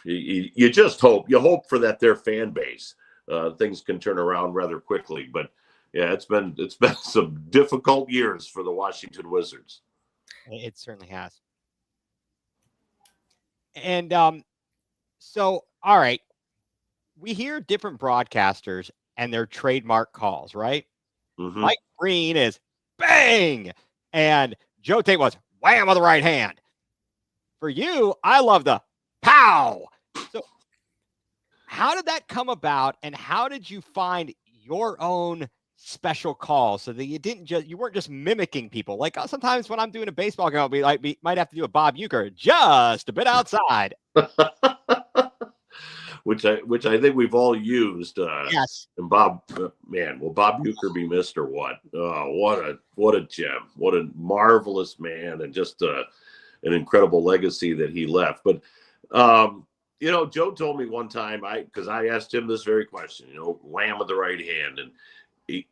you just hope for that their fan base. Things can turn around rather quickly, but yeah, it's been some difficult years for the Washington Wizards. It certainly has. And so, all right, we hear different broadcasters and their trademark calls, right? Mm-hmm. Mike Green is bang, and Joe Tate was wham on the right hand. For you, I love the pow. So how did that come about, and how did you find your own special call so that you weren't just mimicking people. Like sometimes when I'm doing a baseball game, I'll be like, might have to do a Bob Uecker, just a bit outside. which I think we've all used. Yes. And Bob, man, will Bob Uecker be missed or what? What a gem! What a marvelous man, and just an incredible legacy that he left. But Joe told me one time, because I asked him this very question, wham with the right hand, and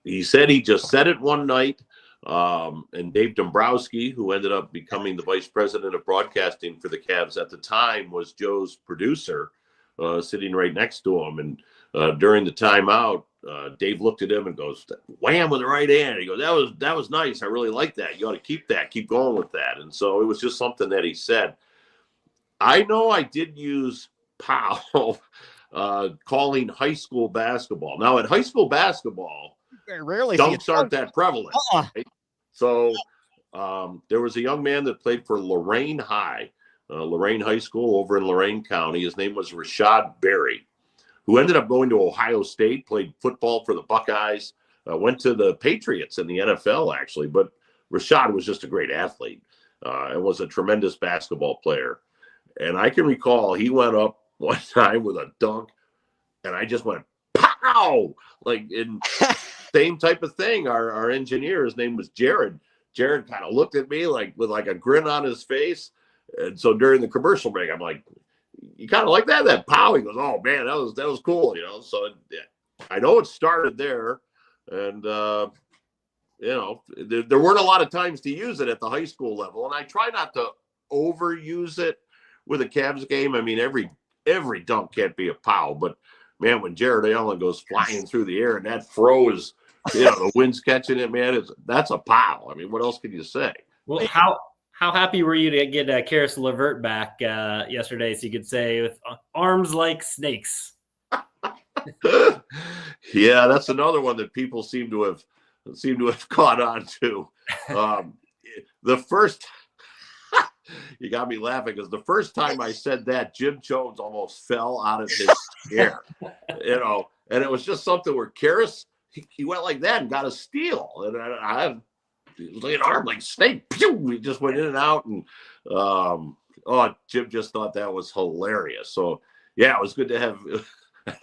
he said he just said it one night. And Dave Dombrowski, who ended up becoming the vice president of broadcasting for the Cavs at the time, was Joe's producer, sitting right next to him. And during the timeout, Dave looked at him and goes, wham with the right hand. He goes, that was nice. I really like that. You ought to keep that. Keep going with that. And so it was just something that he said. I know I did use pow calling high school basketball. Now, at high school basketball, rarely dunks aren't that prevalent. Uh-uh. Right? So there was a young man that played for Lorain High School over in Lorain County. His name was Rashad Berry, who ended up going to Ohio State, played football for the Buckeyes, went to the Patriots in the NFL, actually. But Rashad was just a great athlete and was a tremendous basketball player. And I can recall he went up one time with a dunk, and I just went, pow! Like in same type of thing. Our engineer, his name was Jared. Jared kind of looked at me with a grin on his face. And so during the commercial break, I'm like, you kind of like that pow? He goes, oh man, that was cool, So I know it started there, and there weren't a lot of times to use it at the high school level, and I try not to overuse it with a Cavs game. I mean, every dunk can't be a pow, but man, when Jared Allen goes flying through the air and that throw is, the wind's catching it, man, that's a pow. I mean, what else can you say? Well, how happy were you to get Karis LeVert back yesterday, so you could say with arms like snakes? Yeah, that's another one that people seem to have caught on to. The first. You got me laughing because the first time I said that, Jim Jones almost fell out of his chair, and it was just something where Karis, he went like that and got a steal, and it was like an arm like snake. Pew! He just went in and out, and Jim just thought that was hilarious. So yeah, it was good to have.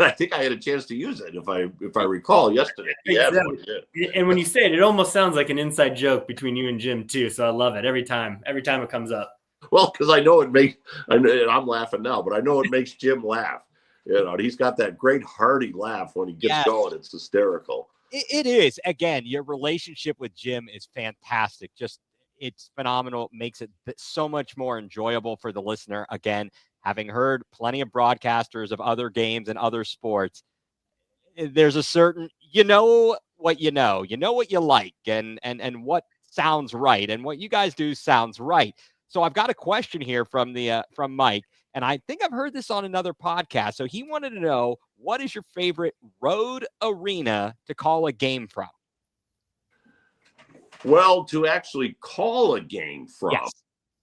I think I had a chance to use it if I recall yesterday. Exactly. Yeah. And when you say it, it almost sounds like an inside joke between you and Jim too. So I love it every time it comes up. Well, because I'm laughing now, but I know it makes Jim laugh. He's got that great hearty laugh when he gets going. It's hysterical. It is. Again, your relationship with Jim is fantastic. Just it's phenomenal. Makes it so much more enjoyable for the listener. Again, having heard plenty of broadcasters of other games and other sports, there's a certain, what you like and what sounds right. And what you guys do sounds right. So I've got a question here from Mike, and I think I've heard this on another podcast. So he wanted to know, what is your favorite road arena to call a game from? Well, to actually call a game from yes.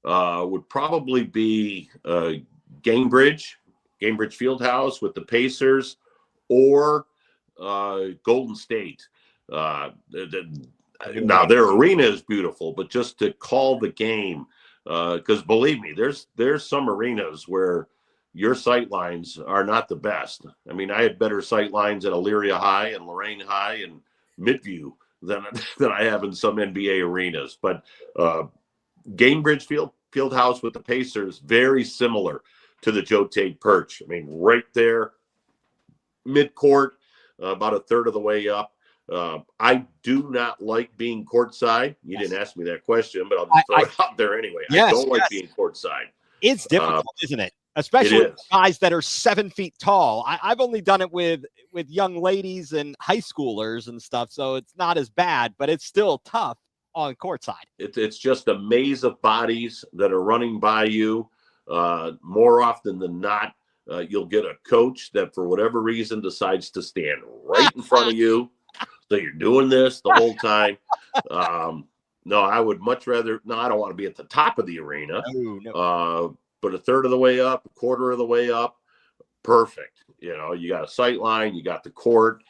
Would probably be Gainbridge Fieldhouse with the Pacers, or Golden State. Now their arena is beautiful, but just to call the game, because believe me, there's some arenas where your sight lines are not the best. I mean, I had better sight lines at Elyria High and Lorain High and Midview than I have in some NBA arenas. But Gainbridge Fieldhouse with the Pacers, very similar to the Joe Tate Perch. I mean, right there, midcourt, about a third of the way up. I do not like being courtside. You didn't ask me that question, but I'll just throw it out there anyway. I don't like being courtside. It's difficult, isn't it? Especially with guys that are 7 feet tall. I've only done it with young ladies and high schoolers and stuff, so it's not as bad, but it's still tough on courtside. It's just a maze of bodies that are running by you. More often than not, you'll get a coach that for whatever reason decides to stand right in front of you. So you're doing this the whole time. No, I would much rather. No, I don't want to be at the top of the arena. No. But a third of the way up, a quarter of the way up, perfect. You got a sight line, you got the court.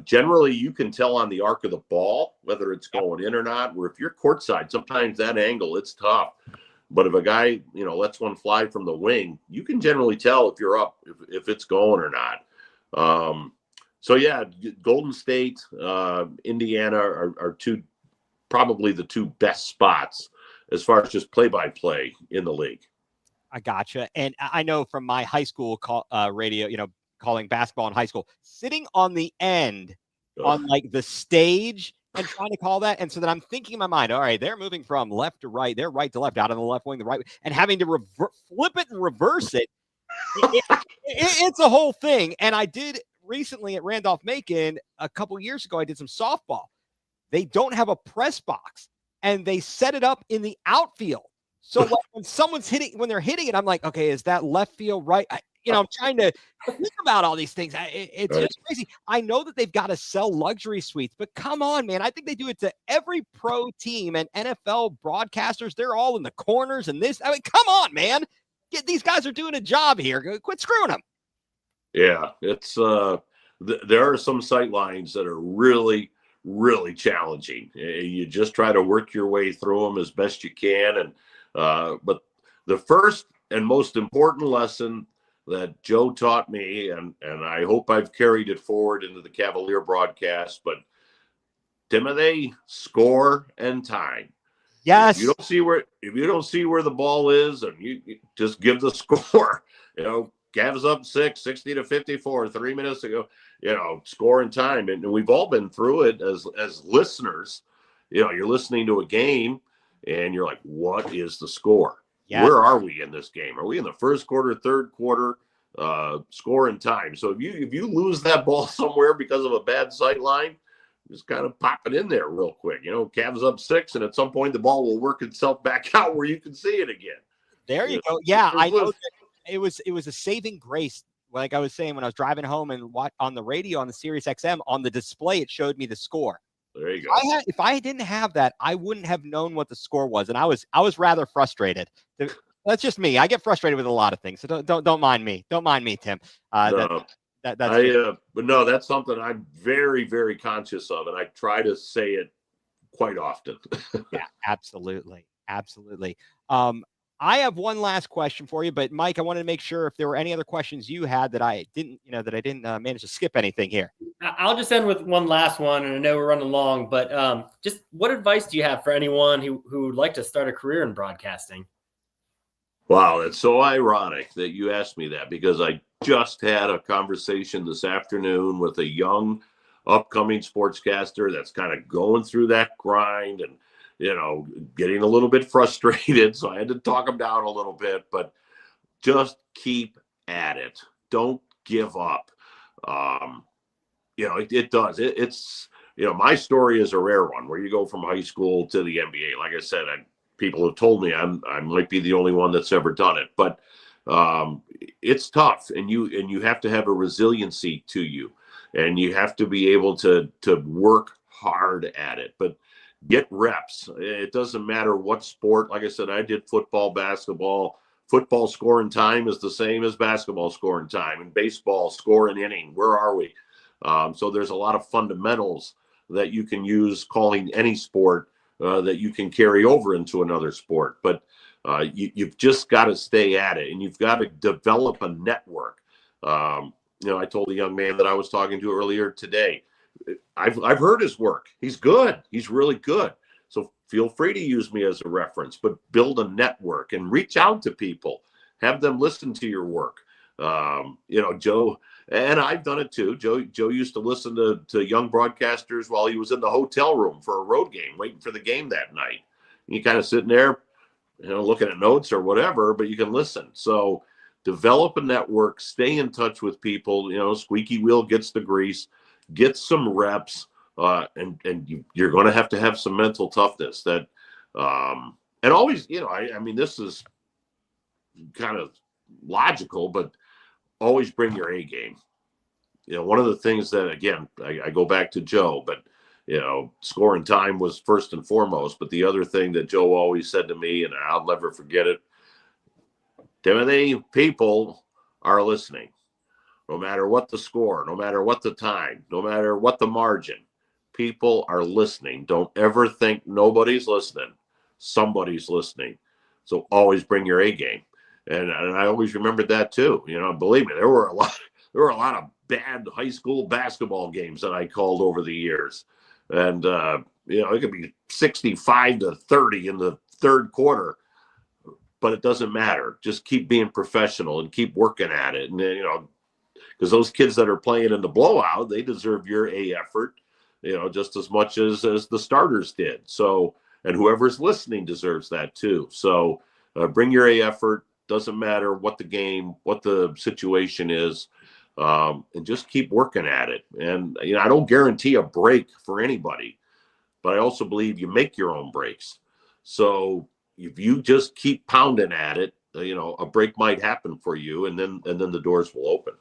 Generally, you can tell on the arc of the ball whether it's going in or not. Where if you're courtside, sometimes that angle, it's tough. But if a guy, lets one fly from the wing, you can generally tell if you're up, if it's going or not. So yeah, Golden State, Indiana are probably the two best spots as far as just play-by-play in the league. I gotcha. And I know from my high school radio, calling basketball in high school, sitting on the end on like the stage and trying to call that. And so then I'm thinking in my mind, all right, they're moving from left to right, they're right to left, out on the left wing, the right, and having to flip it and reverse it. It's a whole thing. And I did recently at Randolph-Macon a couple years ago, I did some softball. They don't have a press box and they set it up in the outfield. So like when they're hitting it, I'm like, okay, is that left field right? I'm trying to think about all these things. It's right. Just crazy. I know that they've got to sell luxury suites, but come on, man. I think they do it to every pro team and NFL broadcasters. They're all in the corners and this. I mean, come on, man. These guys are doing a job here. Quit screwing them. Yeah, it's there are some sight lines that are really, really challenging. You just try to work your way through them as best you can. And but the first and most important lesson that Joe taught me, and I hope I've carried it forward into the Cavalier broadcast, but Timothy, score and time. Yes. If you don't see where the ball is, and you just give the score. Cavs up 60-54, 3 minutes ago. Score and time, and we've all been through it as listeners. You're listening to a game, and you're like, "What is the score? Yeah. Where are we in this game? Are we in the first quarter, third quarter? Score and time." So if you lose that ball somewhere because of a bad sight line, just kind of pop it in there real quick. Cavs up 6, and at some point the ball will work itself back out where you can see it again. There you go. Yeah, I know. It was a saving grace. Like I was saying, when I was driving home and on the radio on the Sirius XM on the display, it showed me the score. There you go. If I didn't have that, I wouldn't have known what the score was, and I was rather frustrated. That's just me. I get frustrated with a lot of things, so don't mind me. Don't mind me, Tim. No. But no, that's something I'm very, very conscious of, and I try to say it quite often. Yeah, absolutely. I have one last question for you, but Mike, I wanted to make sure if there were any other questions you had that I didn't manage to skip anything here. I'll just end with one last one, and I know we're running long, but just what advice do you have for anyone who would like to start a career in broadcasting? Wow, it's so ironic that you asked me that, because I just had a conversation this afternoon with a young upcoming sportscaster that's kind of going through that grind and getting a little bit frustrated. So I had to talk him down a little bit, but just keep at it. Don't give up. It does. It's my story is a rare one where you go from high school to the NBA. Like I said, people have told me I might be the only one that's ever done it, but it's tough, and you have to have a resiliency to you, and you have to be able to work hard at it. But get reps. It doesn't matter what sport. Like I said, I did football, basketball. Football scoring time is the same as basketball scoring time, and baseball score an inning. Where are we? So there's a lot of fundamentals that you can use calling any sport that you can carry over into another sport. But you've just got to stay at it, and you've got to develop a network. I told a young man that I was talking to earlier today, I've heard his work. He's good. He's really good. So feel free to use me as a reference, but build a network and reach out to people. Have them listen to your work. Joe, and I've done it too. Joe used to listen to young broadcasters while he was in the hotel room for a road game, waiting for the game that night. You kind of sitting there, looking at notes or whatever, but you can listen. So develop a network, stay in touch with people. Squeaky wheel gets the grease. Get some reps, and you're going to have some mental toughness. That, and always, this is kind of logical, but always bring your A game. One of the things that, again, I go back to Joe, but score and time was first and foremost. But the other thing that Joe always said to me, and I'll never forget it, Timothy, people are listening. no matter what the score, no matter what the time, no matter what the margin, people are listening. Don't ever think nobody's listening. Somebody's listening. So always bring your A game. And I always remembered that too. Believe me, there were a lot of bad high school basketball games that I called over the years. And it could be 65-30 in the third quarter, but it doesn't matter. Just keep being professional and keep working at it. And because those kids that are playing in the blowout, they deserve your A effort, just as much as the starters did. So, and whoever's listening deserves that too. So bring your A effort. Doesn't matter what the game, what the situation is, and just keep working at it. And, I don't guarantee a break for anybody, but I also believe you make your own breaks. So if you just keep pounding at it, a break might happen for you, and then the doors will open.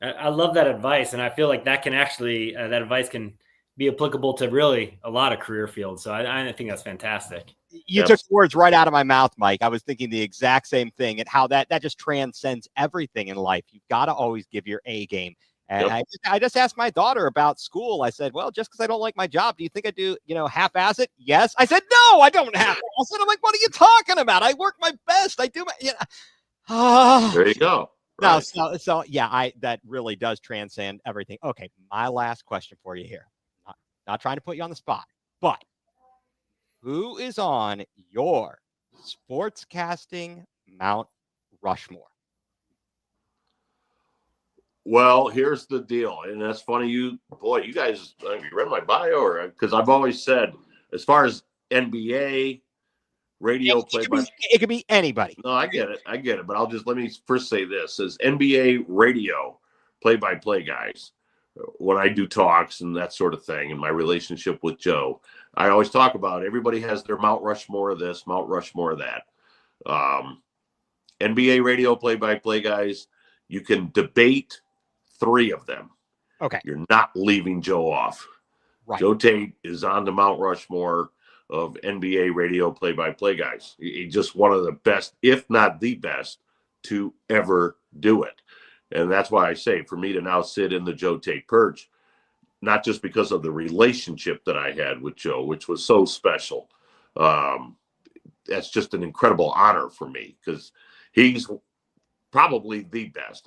I love that advice. And I feel like that can actually, that advice can be applicable to really a lot of career fields. So I think that's fantastic. You took the words right out of my mouth, Mike. I was thinking the exact same thing, and how that just transcends everything in life. You've got to always give your A game. And I just asked my daughter about school. I said, well, just because I don't like my job, do you think I do, half-ass it? Yes. I said, no, I don't half-ass it. I'm like, what are you talking about? I work my best. I do my, There you go. Right. No, so yeah, that really does transcend everything. Okay, my last question for you here. Not trying to put you on the spot, but who is on your sportscasting Mount Rushmore? Well, here's the deal, and that's funny. You guys, you read my bio, or because I've always said, as far as NBA radio it could be anybody. No, I get it, but let me first say this: as NBA radio play-by-play guys, when I do talks and that sort of thing, and my relationship with Joe, I always talk about everybody has their Mount Rushmore of this, Mount Rushmore of that. NBA radio play-by-play guys, you can debate 3 of them. Okay. You're not leaving Joe off. Right. Joe Tate is on the Mount Rushmore of NBA radio play-by-play guys. He's just one of the best, if not the best, to ever do it. And that's why I say, for me to now sit in the Joe Tate perch, not just because of the relationship that I had with Joe, which was so special. That's just an incredible honor for me, because he's probably the best.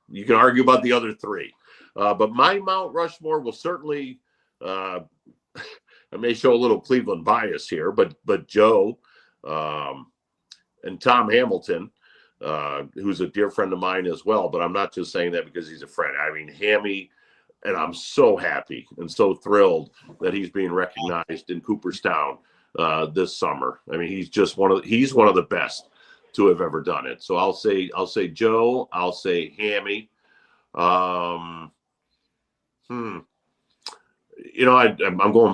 You can argue about the other 3. But my Mount Rushmore will certainly, I may show a little Cleveland bias here, but Joe and Tom Hamilton, who's a dear friend of mine as well, but I'm not just saying that because he's a friend. I mean, Hammy, and I'm so happy and so thrilled that he's being recognized in Cooperstown this summer. I mean, he's one of the best to have ever done it. So I'll say Joe, I'll say Hammy. I'm going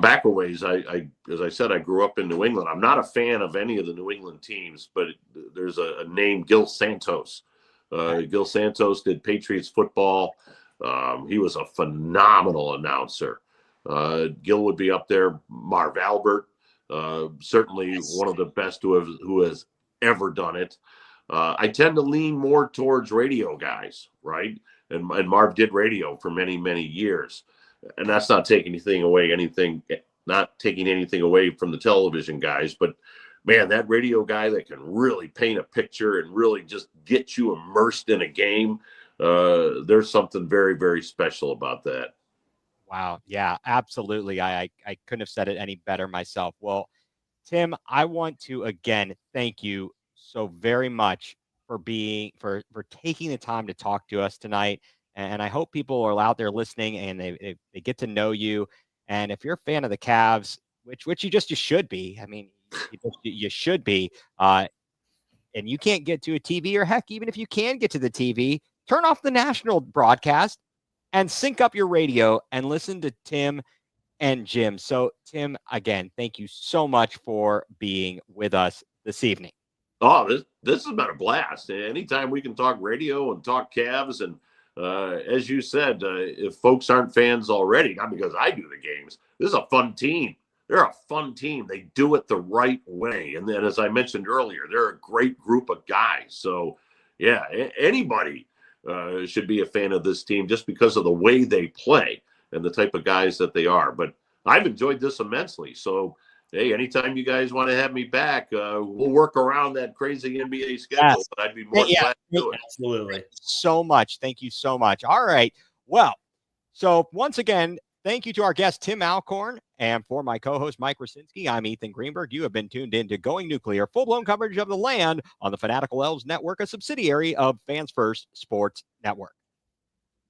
back a ways. As I said, I grew up in New England. I'm not a fan of any of the New England teams, but there's a name, Gil Santos. Gil Santos did Patriots football. He was a phenomenal announcer. Gil would be up there. Marv Albert, certainly one of the best who has ever done it. I tend to lean more towards radio guys, right? And Marv did radio for many, many years. And that's not taking anything away from the television guys, but man, that radio guy that can really paint a picture and really just get you immersed in a game, there's something very, very special about that. Wow. Yeah, absolutely. I couldn't have said it any better myself. Well, Tim, I want to again thank you so very much for taking the time to talk to us tonight. And I hope people are out there listening and they get to know you. And if you're a fan of the Cavs, which you should be, I mean, you should be, and you can't get to a TV, or heck, even if you can get to the TV, turn off the national broadcast and sync up your radio and listen to Tim and Jim. So, Tim, again, thank you so much for being with us this evening. Oh, this has been a blast. Anytime we can talk radio and talk Cavs, and as you said, if folks aren't fans already, not because I do the games, this is a fun team. They're a fun team. They do it the right way. And then, as I mentioned earlier, they're a great group of guys. So, yeah, anybody should be a fan of this team just because of the way they play and the type of guys that they are. But I've enjoyed this immensely. So, hey, anytime you guys want to have me back, we'll work around that crazy NBA schedule. Yes. But I'd be more than glad to do it. Absolutely. Thank you so much. Thank you so much. All right. Well, so once again, thank you to our guest, Tim Alcorn. And for my co-host, Mike Rasinski, I'm Ethan Greenberg. You have been tuned in to Going nuCLEr, full-blown coverage of the land on the Fanatical Elves Network, a subsidiary of Fans First Sports Network.